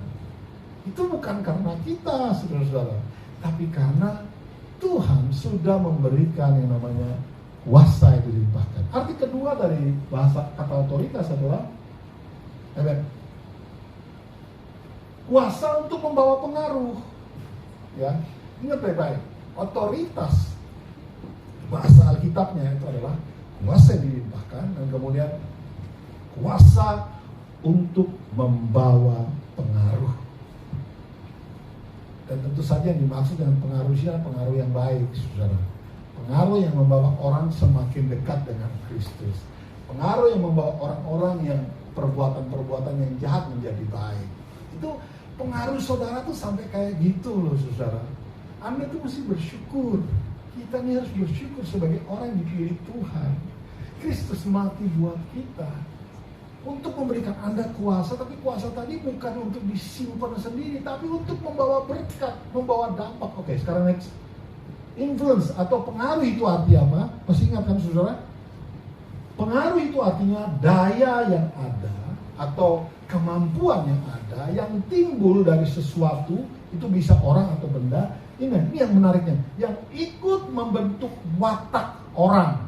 Itu bukan karena kita, saudara-saudara, tapi karena Tuhan sudah memberikan yang namanya kuasa yang dilimpahkan. Arti kedua dari bahasa kata otoritas adalah kuasa untuk membawa pengaruh. Ya, ingat baik-baik, otoritas bahasa Alkitabnya itu adalah kuasa yang dilimpahkan, dan kemudian kuasa untuk membawa pengaruh. Dan tentu saja yang dimaksud dengan pengaruh ini adalah pengaruh yang baik, saudara. Pengaruh yang membawa orang semakin dekat dengan Kristus. Pengaruh yang membawa orang-orang yang perbuatan-perbuatan yang jahat menjadi baik. Itu pengaruh saudara tuh sampai kayak gitu loh, saudara. Anda tuh mesti bersyukur. Kita ini harus bersyukur sebagai orang yang dipilih Tuhan. Kristus mati buat kita untuk memberikan Anda kuasa, tapi kuasa tadi bukan untuk disimpan sendiri, tapi untuk membawa berkat, membawa dampak. Oke, sekarang next. Influence atau pengaruh itu arti apa? Masih ingat kan saudara? Pengaruh itu artinya daya yang ada atau kemampuan yang ada yang timbul dari sesuatu, itu bisa orang atau benda. Ini yang menariknya, yang ikut membentuk watak orang,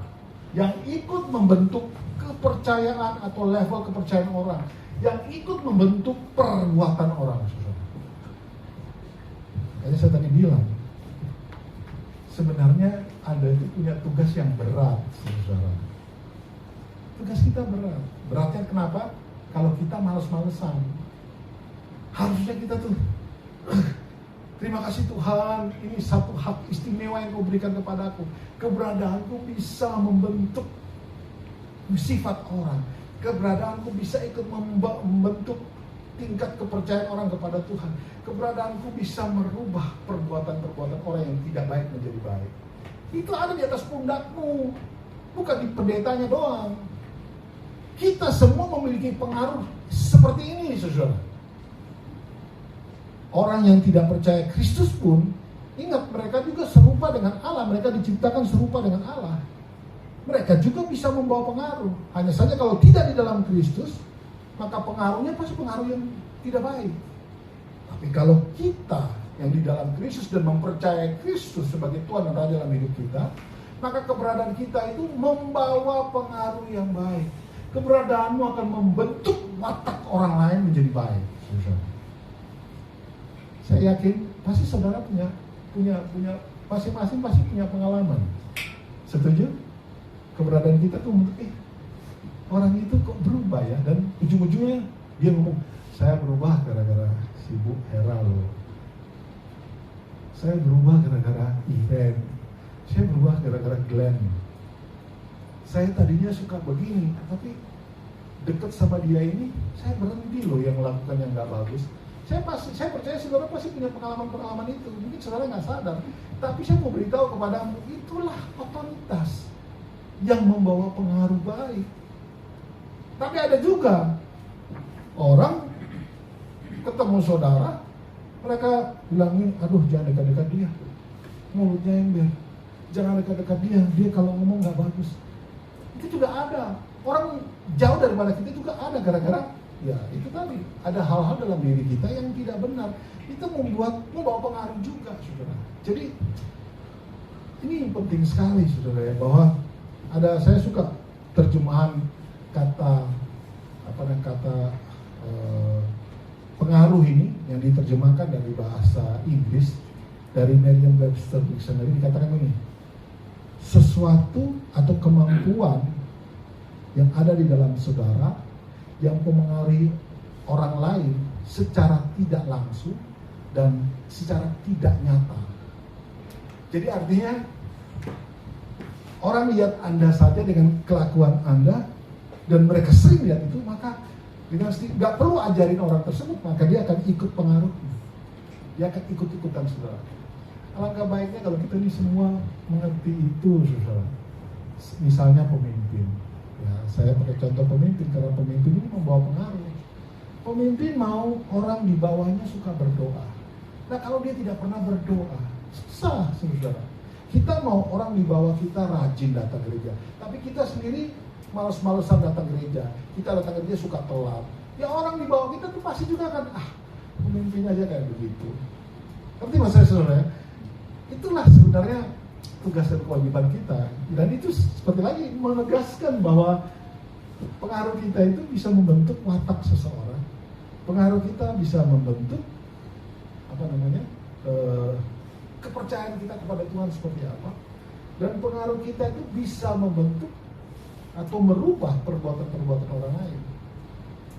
yang ikut membentuk kepercayaan atau level kepercayaan orang, yang ikut membentuk perbuatan orang. Makanya saya tadi bilang, sebenarnya Anda itu punya tugas yang berat, saudara. Tugas kita berat. Beratnya kenapa? Kalau kita malas-malesan. Harusnya kita tuh terima kasih Tuhan, ini satu hak istimewa yang Kau berikan kepadaku. Keberadaanku bisa membentuk sifat orang. Keberadaanku bisa ikut membentuk tingkat kepercayaan orang kepada Tuhan. Keberadaanku bisa merubah perbuatan-perbuatan orang yang tidak baik menjadi baik. Itu ada di atas pundakmu, bukan di pendetanya doang. Kita semua memiliki pengaruh seperti ini, saudara. Orang yang tidak percaya Kristus pun, ingat mereka juga serupa dengan Allah. Mereka diciptakan serupa dengan Allah. Mereka juga bisa membawa pengaruh. Hanya saja kalau tidak di dalam Kristus, maka pengaruhnya pasti pengaruh yang tidak baik. Tapi kalau kita yang di dalam Kristus dan mempercayai Kristus sebagai Tuhan dan Raja dalam hidup kita, maka keberadaan kita itu membawa pengaruh yang baik. Keberadaanmu akan membentuk watak orang lain menjadi baik. Saya yakin pasti saudara punya masing-masing pasti punya pengalaman. Setuju? Keberadaan kita tuh membentuk, orang itu kok berubah ya, dan ujung-ujungnya dia ngomong, saya berubah gara-gara si Bu Hera loh. Saya berubah gara-gara event. Saya berubah gara-gara Glenn. Saya tadinya suka begini, tapi dekat sama dia ini, saya berhenti loh yang melakukan yang gak bagus. Saya percaya saudara pasti punya pengalaman-pengalaman itu. Mungkin saudara gak sadar, tapi saya mau beritahu kepadamu, itulah otoritas yang membawa pengaruh baik. Tapi ada juga orang ketemu saudara, mereka bilangin, aduh jangan dekat-dekat dia, mulutnya ember, jangan dekat-dekat dia kalau ngomong gak bagus. Itu juga ada. Orang jauh daripada kita juga ada gara-gara Ya itu tadi, ada hal-hal dalam diri kita yang tidak benar. Itu membawa pengaruh juga, saudara. Jadi ini penting sekali, saudara, ya, bahwa saya suka terjemahan kata pengaruh ini yang diterjemahkan dari bahasa Inggris dari Merriam-Webster Dictionary. Dikatakan ini, sesuatu atau kemampuan yang ada di dalam saudara yang mempengaruhi orang lain secara tidak langsung dan secara tidak nyata. Jadi artinya orang lihat Anda saja dengan kelakuan Anda dan mereka sering lihat itu, maka dengan nggak perlu ajarin orang tersebut, maka dia akan ikut pengaruh. Dia akan ikut-ikutan, saudara. Alangkah baiknya kalau kita ini semua mengerti itu, saudara. Misalnya pemimpin. Ya, saya pakai contoh pemimpin karena pemimpin ini membawa pengaruh. Pemimpin mau orang di bawahnya suka berdoa. Nah, kalau dia tidak pernah berdoa, susah, saudara. Kita mau orang di bawah kita rajin datang gereja, tapi kita sendiri malas-malesan datang gereja. Kita datang gereja suka telat. Ya orang di bawah kita tuh pasti juga kan, pemimpin aja kayak begitu. Ngerti maksud saya, saudara? Itulah sebenarnya tugas dan kewajiban kita. Dan itu seperti lagi menegaskan bahwa pengaruh kita itu bisa membentuk watak seseorang. Pengaruh kita bisa membentuk kepercayaan kita kepada Tuhan seperti apa. Dan pengaruh kita itu bisa membentuk atau merubah perbuatan-perbuatan orang lain.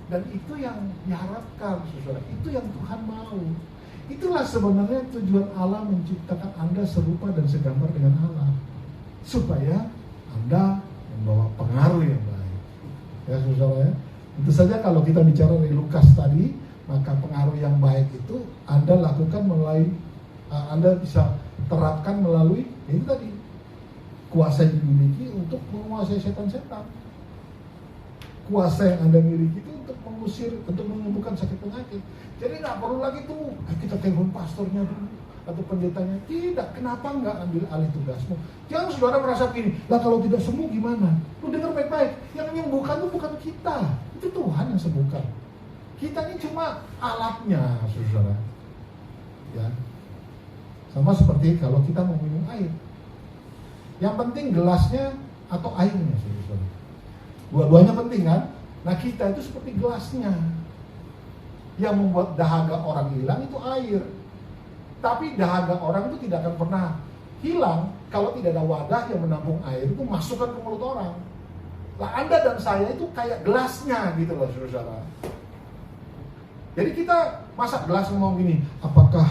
Dan itu yang diharapkan, saudara. Itu yang Tuhan mau. Itulah sebenarnya tujuan Allah menciptakan Anda serupa dan segambar dengan Allah, supaya Anda membawa pengaruh yang baik. Ya, saudara, ya. Tentu saja kalau kita bicara dari Lukas tadi, maka pengaruh yang baik itu Anda lakukan melalui, Anda bisa terapkan melalui ini tadi, kuasa yang dimiliki untuk menguasai setan-setan. Kuasa yang Anda miliki itu untuk mengusir, untuk menyembuhkan sakit penyakit. Jadi nggak perlu lagi tuh kita telepon pastornya dulu atau pendetanya. Tidak, kenapa nggak ambil alih tugasmu? Jangan saudara merasa gini, lah kalau tidak sembuh gimana? Lu dengar baik-baik, yang menyembuhkan itu bukan kita, itu Tuhan yang sembuhkan. Kita ini cuma alatnya, saudara. Ya, sama seperti kalau kita mau minum air. Yang penting gelasnya atau airnya, saudara. Dua-duanya penting kan? Nah, kita itu seperti gelasnya. Yang membuat dahaga orang hilang itu air. Tapi dahaga orang itu tidak akan pernah hilang kalau tidak ada wadah yang menampung air itu masukkan ke mulut orang. Nah, Anda dan saya itu kayak gelasnya gitu loh, saudara. Jadi kita masak gelas ngomong gini, apakah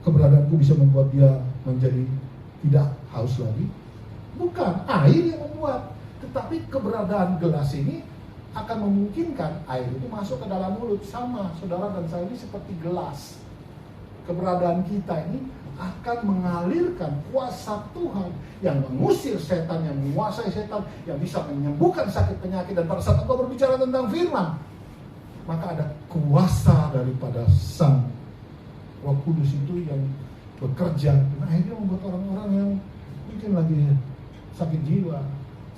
keberadaanku bisa membuat dia menjadi tidak haus lagi? Bukan, air yang membuat. Tetapi keberadaan gelas ini akan memungkinkan air itu masuk ke dalam mulut. Sama, saudara dan saya ini seperti gelas. Keberadaan kita ini akan mengalirkan kuasa Tuhan yang mengusir setan, yang menguasai setan, yang bisa menyembuhkan sakit penyakit. Dan pada saat engkau berbicara tentang firman, maka ada kuasa daripada Sang Roh Kudus itu yang bekerja. Nah, akhirnya membuat orang-orang yang mungkin lagi sakit jiwa.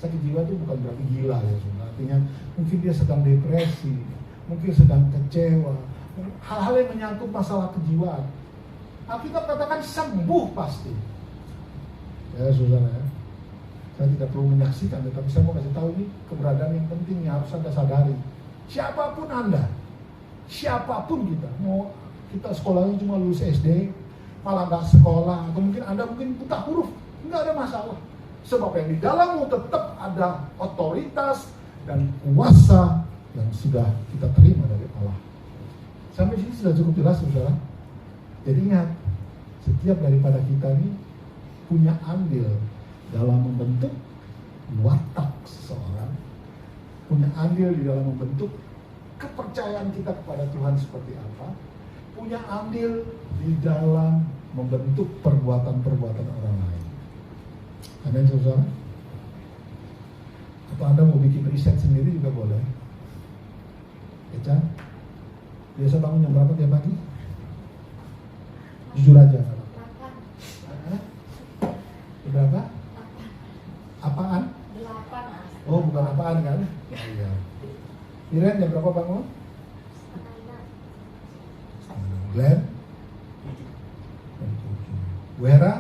Sakit jiwa itu bukan berarti gila ya, saudara. Artinya mungkin dia sedang depresi, mungkin sedang kecewa, hal-hal yang menyangkut masalah kejiwaan. Alkitab katakan sembuh pasti. Ya, saudara, ya. Saya tidak perlu menyaksikan, tetapi saya mau kasih tahu ini keberadaan yang penting yang harus Anda sadari. Siapapun Anda, siapapun kita, mau kita sekolahnya cuma lulus SD, malah nggak sekolah, atau mungkin Anda mungkin buta huruf, nggak ada masalah. Sebab yang di dalammu tetap ada otoritas dan kuasa yang sudah kita terima dari Allah. Sampai sini sudah cukup jelas, saudara. Jadi ingat, setiap daripada kita ini punya andil dalam membentuk watak seseorang, punya andil di dalam membentuk kepercayaan kita kepada Tuhan seperti apa, punya andil di dalam membentuk perbuatan-perbuatan orang lain. Amin, saudara. Atau Anda mau bikin riset sendiri juga boleh. Eca, biasa bangun jam berapa tiap pagi? Jujur aja. 8. Berapa? Apaan? 8. Oh, bukan apaan kan? Iya. Iren jam berapa bangun? Glenn? Bu Hera?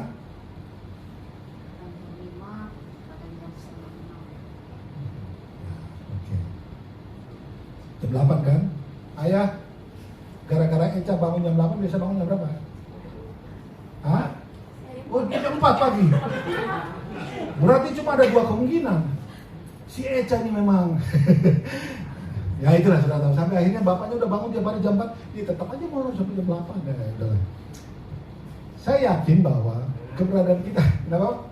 Oke. Jam 8 kan? Ayah, gara-gara Eca bangun jam 8, biasa bangun jam berapa? Hah? Oh, jam 4 pagi. Berarti cuma ada 2 kemungkinan. Si Eca ini memang ya itulah, sudah tahu. Sampai akhirnya bapaknya udah bangun tiap hari jam 4, dia tetap aja mau sampai jam 8. Udah. Saya yakin bahwa keberadaan kita, kenapa?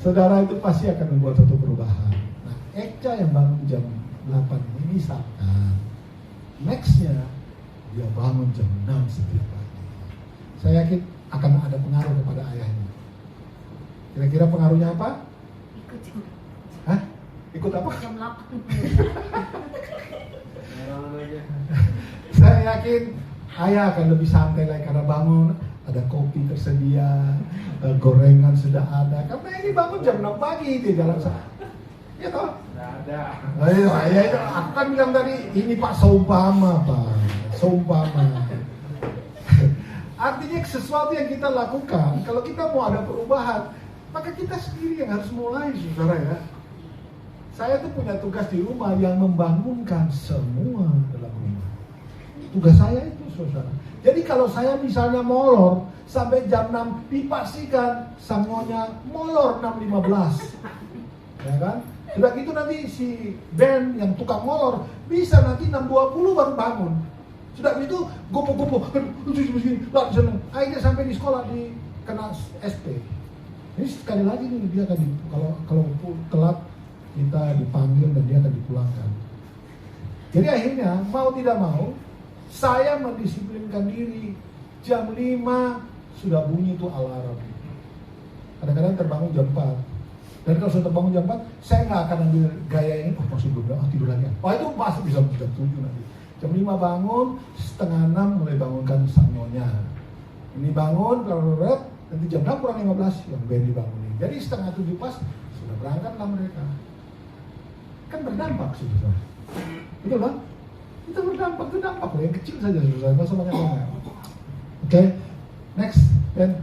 Saudara itu pasti akan membuat satu perubahan. Nah, Eca yang bangun jam 8 ini misalkan nextnya dia bangun jam 6 setiap pagi. Saya yakin akan ada pengaruh kepada ayahnya. Kira-kira pengaruhnya apa? Ikut jam. Hah? Ikut apa? Jam 8. Saya yakin ayah akan lebih santai lagi karena bangun ada kopi tersedia, gorengan sudah ada. Karena ini bangun jam 6 pagi di dalam sana. Ya toh? Tidak ada. Ayo, ayah itu aku kan bilang tadi ini Pak seumpama Pak, seumpama. Artinya sesuatu yang kita lakukan, kalau kita mau ada perubahan, maka kita sendiri yang harus mulai, saudara ya. Saya tuh punya tugas di rumah yang membangunkan semua dalam rumah. Tugas saya itu, saudara. Jadi kalau saya misalnya molor sampai jam 6, dipastikan sangonya molor 6.15. Ya kan? Sudah gitu nanti si Ben yang tukang molor bisa nanti 6.20 baru bangun. Sudah gitu gopo-gopo, akhirnya sampai di sekolah kena SP. Ini sekali lagi nih dia akan kalau telat kita dipanggil dan dia akan dipulangkan. Jadi akhirnya mau tidak mau saya mendisiplinkan diri. Jam 5 sudah bunyi tuh alarm. Kadang-kadang terbangun jam 4. Dan kalau sudah terbangun jam 4, saya nggak akan ambil gaya ini, masih belum, tidur lagi. Itu pasti bisa jam 7 nanti. Jam 5 bangun, setengah 6 mulai bangunkan sang nyonya. Ini bangun, nanti jam 6 kurang 15 yang Benny bangunin. Jadi setengah 7 pas, sudah berangkatlah mereka. Kan berdampak saudara. Betul bang? Itu berdampak, itu dampak loh, yang kecil saja saudara, nggak usah banyak-banyak. Oke, next, Ben.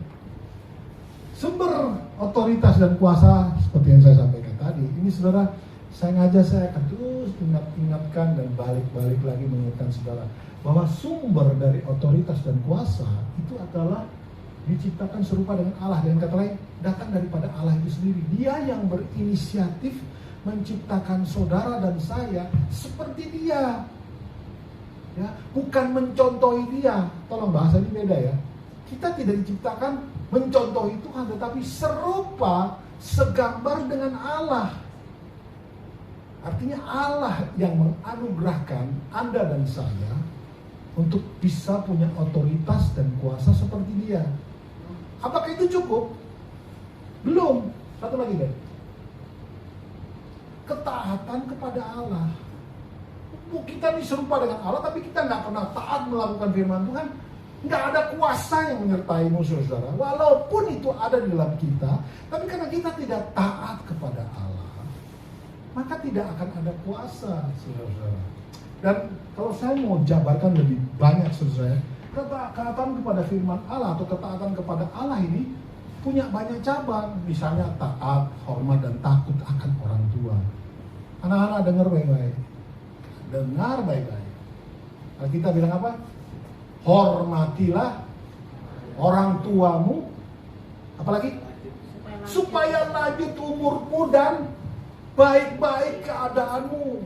Sumber otoritas dan kuasa seperti yang saya sampaikan tadi. Ini saudara, saya akan terus ingatkan dan balik-balik lagi mengingatkan saudara bahwa sumber dari otoritas dan kuasa itu adalah diciptakan serupa dengan Allah. Dengan kata lain, datang daripada Allah itu sendiri. Dia yang berinisiatif menciptakan saudara dan saya seperti dia. Ya, bukan mencontohi dia. Tolong bahasa ini beda ya. Kita tidak diciptakan mencontohi Tuhan, tetapi serupa, segambar dengan Allah. Artinya Allah yang menganugerahkan Anda dan saya untuk bisa punya otoritas dan kuasa seperti dia. Apakah itu cukup? Belum. Satu lagi deh. Ketaatan kepada Allah. Kita ini serupa dengan Allah, tapi kita nggak pernah taat melakukan firman Tuhan. Nggak ada kuasa yang menyertaimu, saudara. Walaupun itu ada di dalam kita, tapi karena kita tidak taat kepada Allah, maka tidak akan ada kuasa, saudara. Dan kalau saya mau jabarkan lebih banyak, saudara, ketaatan kepada firman Allah atau ketaatan kepada Allah ini punya banyak cabang. Misalnya taat, hormat, dan takut akan orang tua. Anak-anak dengar baik-baik. Dengar baik-baik. Kalau kita bilang apa? Hormatilah orang tuamu. Apalagi? Supaya lanjut umurmu dan baik-baik keadaanmu.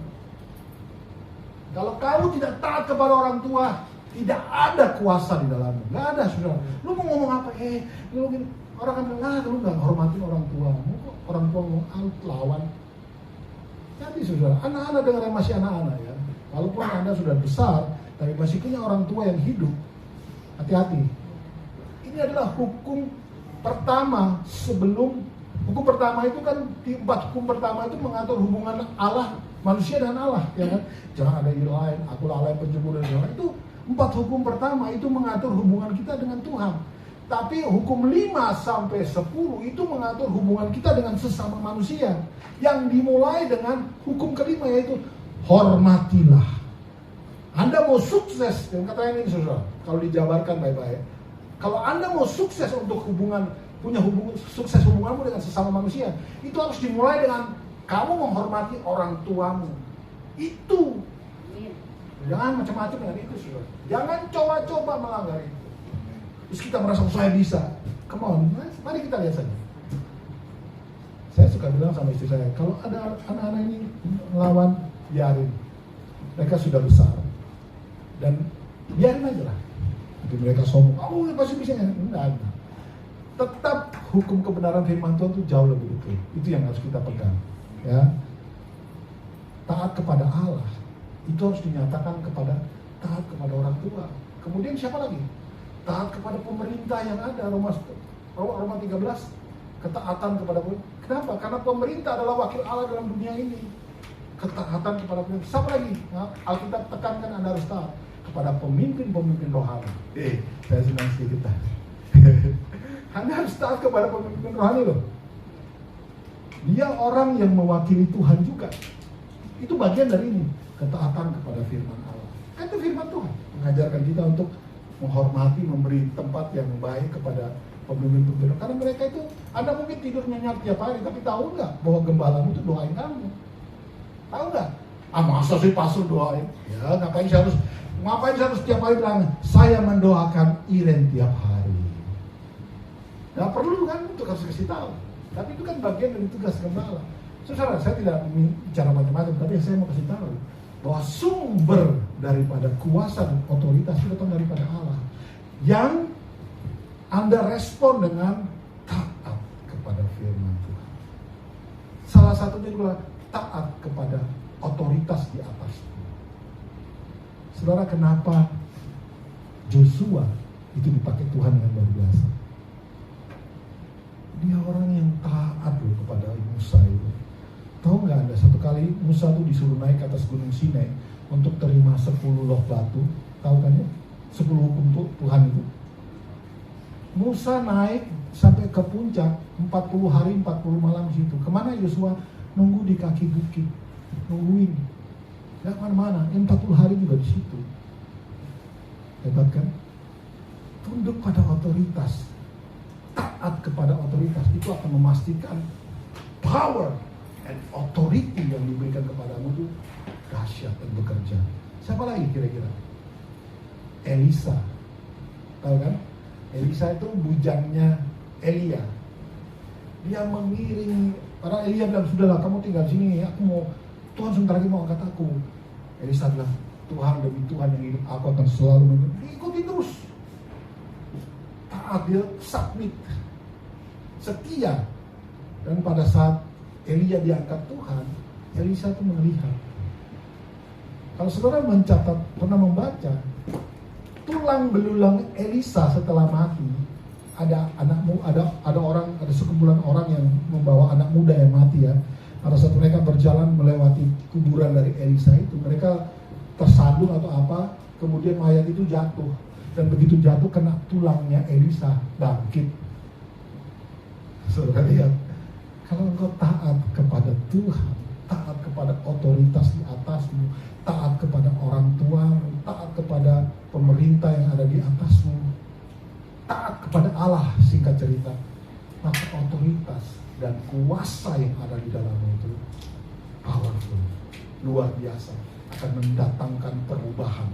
Kalau kamu tidak taat kepada orang tua, tidak ada kuasa di dalammu. Nggak ada, saudara. Lu mau ngomong apa? Lu gini. Orang kan bilang, lu nggak hormatin orang tuamu kok. Orang tua mau lawan. Jadi saudara, anak-anak dengar yang masih anak-anak ya. Walaupun Anda sudah besar, tapi masih punya orang tua yang hidup, hati-hati. Ini adalah hukum pertama sebelum, hukum pertama itu kan, di 4 hukum pertama itu mengatur hubungan Allah, manusia dan Allah, ya kan? Jangan ada yang lain, akulah Allah yang pencipta dan segala. Itu 4 hukum pertama itu mengatur hubungan kita dengan Tuhan. Tapi hukum 5 sampai 10 itu mengatur hubungan kita dengan sesama manusia. Yang dimulai dengan hukum kelima, yaitu hormatilah. Anda mau sukses, dan kata ini saudara, kalau dijabarkan baik-baik, kalau Anda mau sukses untuk sukses hubunganmu dengan sesama manusia, itu harus dimulai dengan kamu menghormati orang tuamu. Itu. Jangan macam-macam dengan itu, saudara. Jangan coba-coba melanggar itu. Terus kita merasa saya bisa. Come on, mari kita lihat saja. Saya suka bilang sama istri saya, kalau ada anak-anak ini melawan, biarin. Mereka sudah besar. Dan biarin aja lah. Jadi mereka sombong, pasti bisa. Enggak. Tetap hukum kebenaran firman Tuhan itu jauh lebih betul. Itu yang harus kita pegang. Ya. Taat kepada Allah. Itu harus dinyatakan taat kepada orang tua. Kemudian siapa lagi? Taat kepada pemerintah yang ada. Roma 13. Ketaatan kepada pemerintah. Kenapa? Karena pemerintah adalah wakil Allah dalam dunia ini. Ketaatan kepada pemerintah. Siapa lagi? Nah, Alkitab tekankan Anda harus taat kepada pemimpin-pemimpin rohani. Saya senang sedikit tadi. Anda harus taat kepada pemimpin rohani loh. Dia orang yang mewakili Tuhan juga. Itu bagian dari ini. Ketaatan kepada firman Allah. Kan itu firman Tuhan. Mengajarkan kita untuk menghormati, memberi tempat yang baik kepada pemimpin-pemimpin. Karena mereka itu, Anda mungkin tidur nyenyak tiap hari, tapi tahu nggak bahwa gembalamu itu doain kamu? Tahu nggak? Masa sih pastor doain? Ya, ngapain saya harus tiap hari bilang, saya mendoakan Iren tiap hari. Nggak perlu kan, untuk harus kasih tahu. Tapi itu kan bagian dari tugas gembala. Saudara, saya tidak bicara macam-macam, tapi saya mau kasih tahu bahwa sumber daripada kuasa dan otoritas itu datang daripada Allah. Yang Anda respon dengan taat kepada firman Tuhan. Salah satunya juga taat kepada otoritas di atas. Saudara, kenapa Joshua itu dipakai Tuhan dengan luar biasa? Dia orang yang taat loh kepada Musa itu. Tahu nggak Anda, satu kali Musa itu disuruh naik ke atas gunung Sinai untuk terima 10 loh batu. Tahu kan ya? 10 hukum Tuhan itu. Musa naik sampai ke puncak 40 hari 40 malam di situ. Kemana Yosua? Nunggu di kaki bukit, nungguin. Gak kemana-mana, 40 hari juga di situ. Hebat kan? Tunduk pada otoritas, taat kepada otoritas, itu akan memastikan power and authority yang diberikan kepadamu itu dahsyat dan bekerja. Siapa lagi kira-kira? Elisa, tahu kan? Elisa itu bujangnya Elia. Dia mengiring, para Elia bilang, sudahlah kamu tinggal sini, Tuhan sebentar lagi mau angkat aku. Elisa bilang, Tuhan demi Tuhan yang hidup, aku akan selalu ikuti terus. Taat, dia submit, setia. Dan pada saat Elia diangkat Tuhan, Elisa itu melihat. Kalau saudara mencatat, pernah membaca, tulang belulang Elisa setelah mati, ada sekumpulan orang yang membawa anak muda yang mati ya. Pada saat mereka berjalan melewati kuburan dari Elisa itu, mereka tersandung atau apa, kemudian mayat itu jatuh, dan begitu jatuh kena tulangnya Elisa, bangkit. Saudara lihat, kalau engkau taat kepada Tuhan, taat kepada otoritas di atasmu, taat kepada orang tuamu, taat kepada pemerintah yang ada di atasmu, taat kepada Allah, singkat cerita, maka otoritas dan kuasa yang ada di dalammu itu powerful, luar biasa, akan mendatangkan perubahan,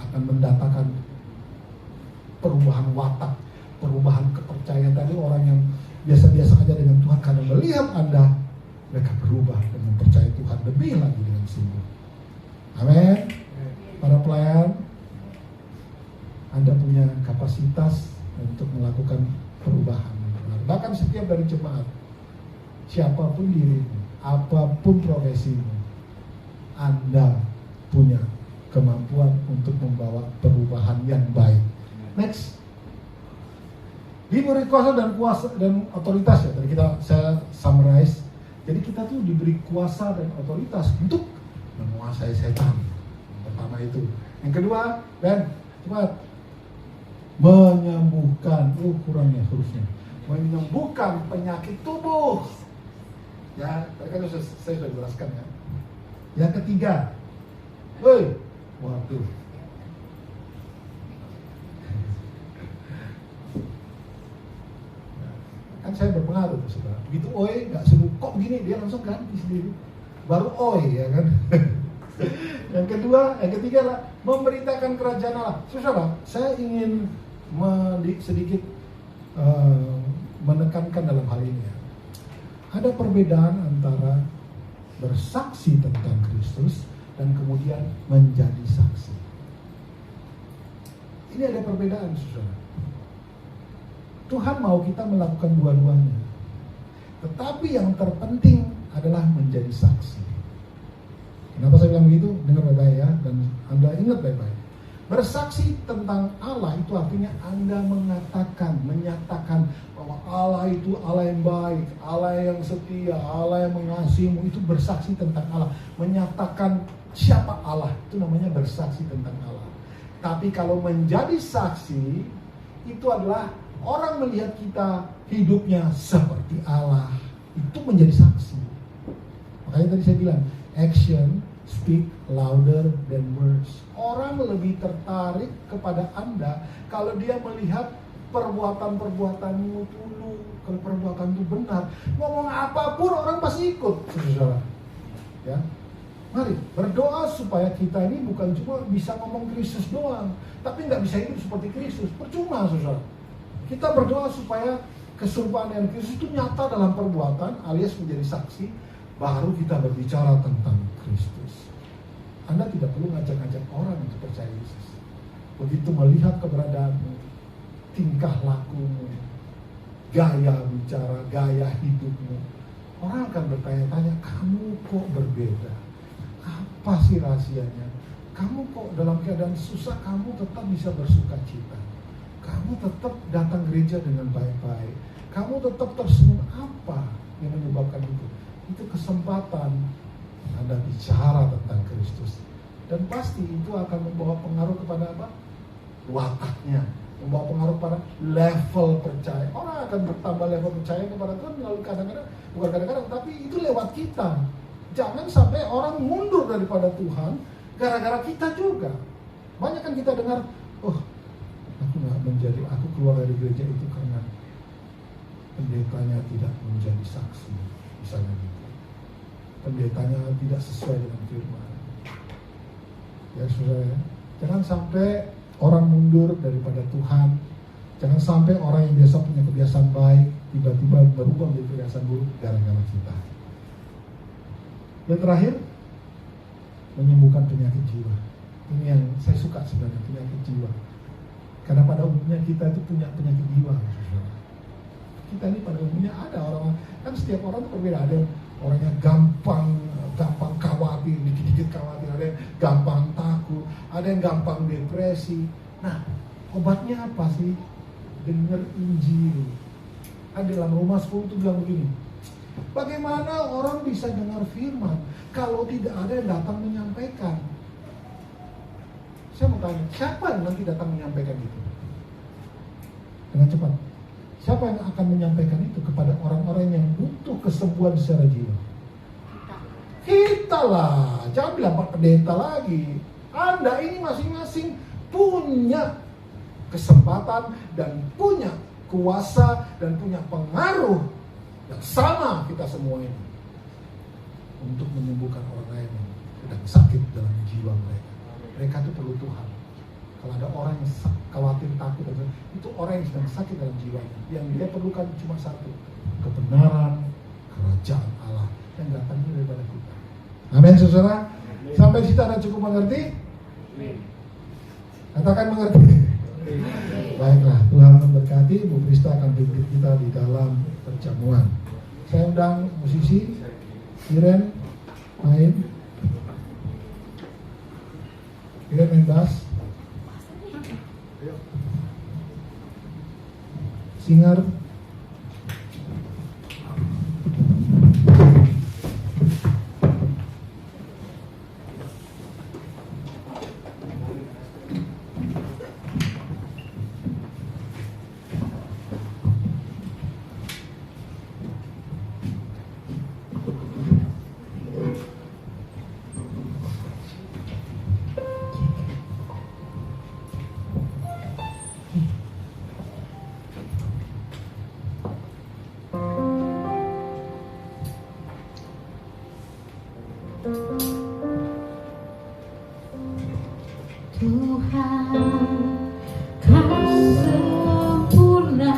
akan mendatangkan perubahan watak, perubahan kepercayaan. Tadi orang yang biasa-biasa aja dengan Tuhan, karena melihat Anda, mereka berubah dan mempercayai Tuhan lebih lagi dengan sungguh. Amin. Para pelayan, Anda punya kapasitas untuk melakukan perubahan. Bahkan setiap dari jemaat, siapapun dirimu, apapun profesimu, Anda punya kemampuan untuk membawa perubahan yang baik. Next. Diberi kuasa dan otoritas ya. Tadi saya summarize. Jadi kita tuh diberi kuasa dan otoritas untuk menguasai setan. Pertama itu. Yang kedua, dan cepat, menyembuhkan, kurangnya harusnya, menyembuhkan penyakit tubuh. Ya, tadi kan saya sudah jelaskan ya. Yang ketiga, Woi, waduh. Kan saya berpengaruh tuh saudara. Begitu oi nggak seru kok gini, dia langsung ganti sendiri. Baru oi ya kan. Yang ketiga lah memberitakan kerajaan Allah. Saudara, saya ingin sedikit menekankan dalam hal ini ya. Ada perbedaan antara bersaksi tentang Kristus dan kemudian menjadi saksi. Ini ada perbedaan saudara. Tuhan mau kita melakukan dua-duanya. Tetapi yang terpenting adalah menjadi saksi. Kenapa saya bilang begitu? Dengar baik-baik ya, dan Anda ingat baik-baik. Bersaksi tentang Allah itu artinya Anda mengatakan, menyatakan bahwa Allah itu Allah yang baik, Allah yang setia, Allah yang mengasihimu. Itu bersaksi tentang Allah. Menyatakan siapa Allah, itu namanya bersaksi tentang Allah. Tapi kalau menjadi saksi, itu adalah orang melihat kita hidupnya seperti Allah. Itu menjadi saksi. Makanya tadi saya bilang, action speak louder than words. Orang lebih tertarik kepada Anda kalau dia melihat perbuatan-perbuatanmu dulu. Kalau perbuatan itu benar, ngomong apapun orang pasti ikut. Saudara, ya, mari berdoa supaya kita ini bukan cuma bisa ngomong Kristus doang, tapi nggak bisa hidup seperti Kristus. Percuma, saudara. Kita berdoa supaya kesumpaan dengan Kristus itu nyata dalam perbuatan, alias menjadi saksi. Baru kita berbicara tentang Kristus. Anda tidak perlu ngajak-ngajak orang untuk percaya Yesus. Begitu melihat keberadaanmu, tingkah lakumu, gaya bicara, gaya hidupmu, orang akan bertanya-tanya, kamu kok berbeda? Apa sih rahasianya? Kamu kok dalam keadaan susah, kamu tetap bisa bersuka cita. Kamu tetap datang gereja dengan baik-baik. Kamu tetap tersenyum. Apa yang menyebabkan itu? Itu kesempatan Anda bicara tentang Kristus. Dan pasti itu akan membawa pengaruh kepada apa? Wataknya. Membawa pengaruh pada level percaya. Orang akan bertambah level percaya kepada Tuhan melalui kadang-kadang, bukan kadang-kadang, tapi itu lewat kita. Jangan sampai orang mundur daripada Tuhan gara-gara kita juga. Banyak kan kita dengar, oh, aku keluar dari gereja itu karena pendetanya tidak menjadi saksi, misalnya gitu. Pendetanya tidak sesuai dengan firman. Ya saudara, jangan sampai orang mundur daripada Tuhan. Jangan sampai orang yang biasa punya kebiasaan baik tiba-tiba berubah menjadi kebiasaan buruk gara-gara kita. Yang terakhir, menyembuhkan penyakit jiwa. Ini yang saya suka sebenarnya, penyakit jiwa. Karena pada umumnya kita itu punya penyakit jiwa. Kita ini pada umumnya ada orang, kan setiap orang itu berbeda. Ada yang orangnya gampang khawatir, dikit-dikit khawatir. Ada yang gampang takut, ada yang gampang depresi. Nah, obatnya apa sih? Dengar Injil. Ada dalam Roma 10 itu bilang begini, bagaimana orang bisa dengar firman kalau tidak ada yang datang menyampaikan? Saya mau tanya, siapa yang nanti datang menyampaikan itu? Dengan cepat. Siapa yang akan menyampaikan itu kepada orang-orang yang butuh kesembuhan secara jiwa? Kita lah, jangan bilang Pak Pendeta lagi. Anda ini masing-masing punya kesempatan dan punya kuasa dan punya pengaruh yang sama kita semua ini untuk menyembuhkan orang lain yang sedang sakit dalam jiwa mereka. Mereka itu perlu Tuhan. Kalau ada orang yang khawatir, takut, itu orang yang sedang sakit dalam jiwanya. Yang dia perlukan cuma satu, kebenaran kerajaan Allah yang datangnya daripada kita. Amin, saudara. Sampai situ Anda cukup mengerti? Katakan mengerti. Baiklah, Tuhan memberkati. Bu Krista akan pimpin kita di dalam perjamuan. Saya undang musisi Iren main. Iren main bass. Singer Tuhan, Kau sempurna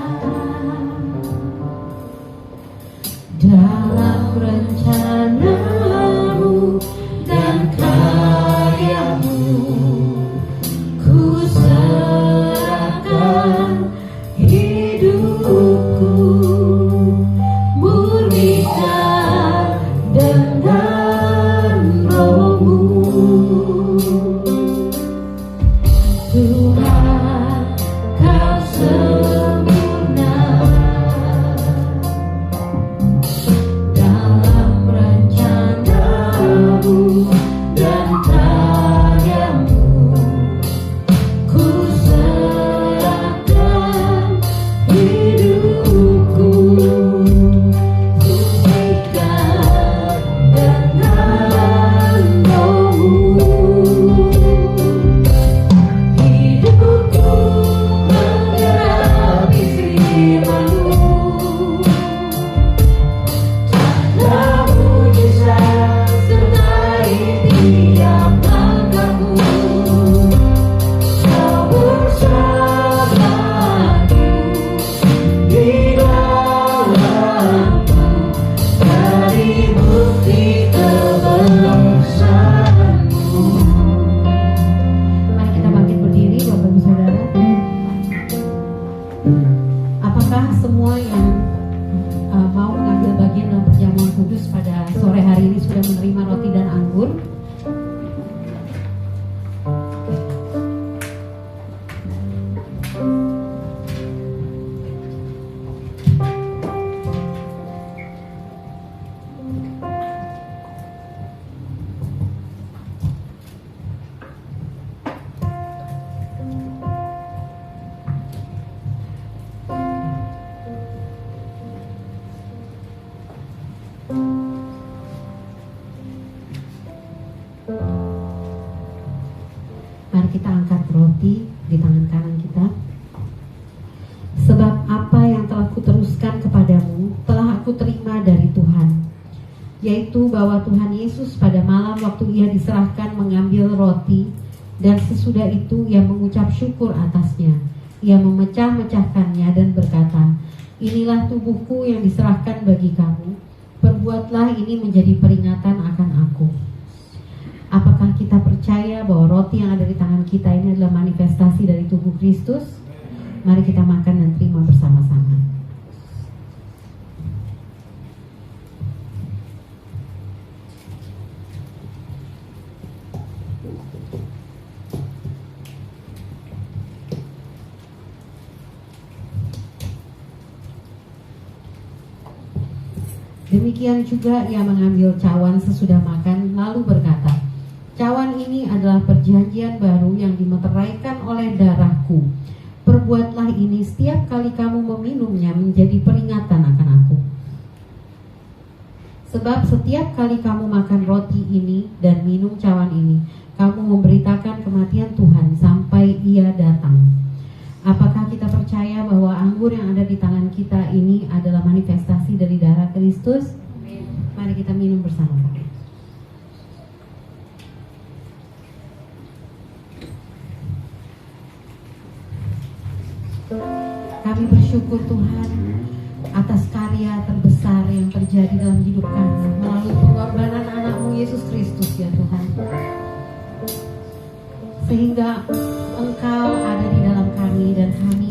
dalam rencana-Mu dan karya-Mu. Ku serahkan hidupku, murnikan dengan Roh-Mu. Tuhan, Kau sempurna dalam rencana-Mu dan karya-Mu. Ku serahkan hidupku, murnikan dengan Roh-Mu. Hidupku menggenapi firman-Mu, tanda mujizat sertai tiap langkahku. Kau bersamaku di dalamku, dari bukti kebesaran-Mu. Mari kita bangkit berdiri, Bapak Ibu Saudara. Apakah semua yang mau mengambil bagian dalam perjamuan kudus pada sore hari ini sudah menerima roti dan anggur? Mari kita angkat roti di tangan kanan kita. Sebab apa yang telah kuteruskan kepadamu telah aku terima dari Tuhan, yaitu bahwa Tuhan Yesus pada malam waktu ia diserahkan mengambil roti, dan sesudah itu ia mengucap syukur atasnya. Ia memecah-mecahkannya dan berkata, "Inilah tubuhku yang diserahkan bagi kamu. Perbuatlah ini menjadi peringatan akan aku." Apakah kita percaya bahwa roti yang ada di tangan kita ini adalah manifestasi dari tubuh Kristus? Mari kita makan dan terima bersama-sama. Demikian juga ia mengambil cawan sesudah makan, lalu berkata, "Cawan ini adalah perjanjian baru yang dimeteraikan oleh darahku. Perbuatlah ini setiap kali kamu meminumnya menjadi peringatan akan aku. Sebab setiap kali kamu makan roti ini dan minum cawan ini, kamu memberitakan kematian Tuhan sampai ia datang." Apakah kita percaya bahwa anggur yang ada di tangan kita ini adalah manifestasi dari darah Kristus? Mari kita minum bersama-sama. Kami bersyukur Tuhan atas karya terbesar yang terjadi dalam hidup kami melalui pengorbanan anak-Mu Yesus Kristus, ya Tuhan. Sehingga Engkau ada di dalam kami dan kami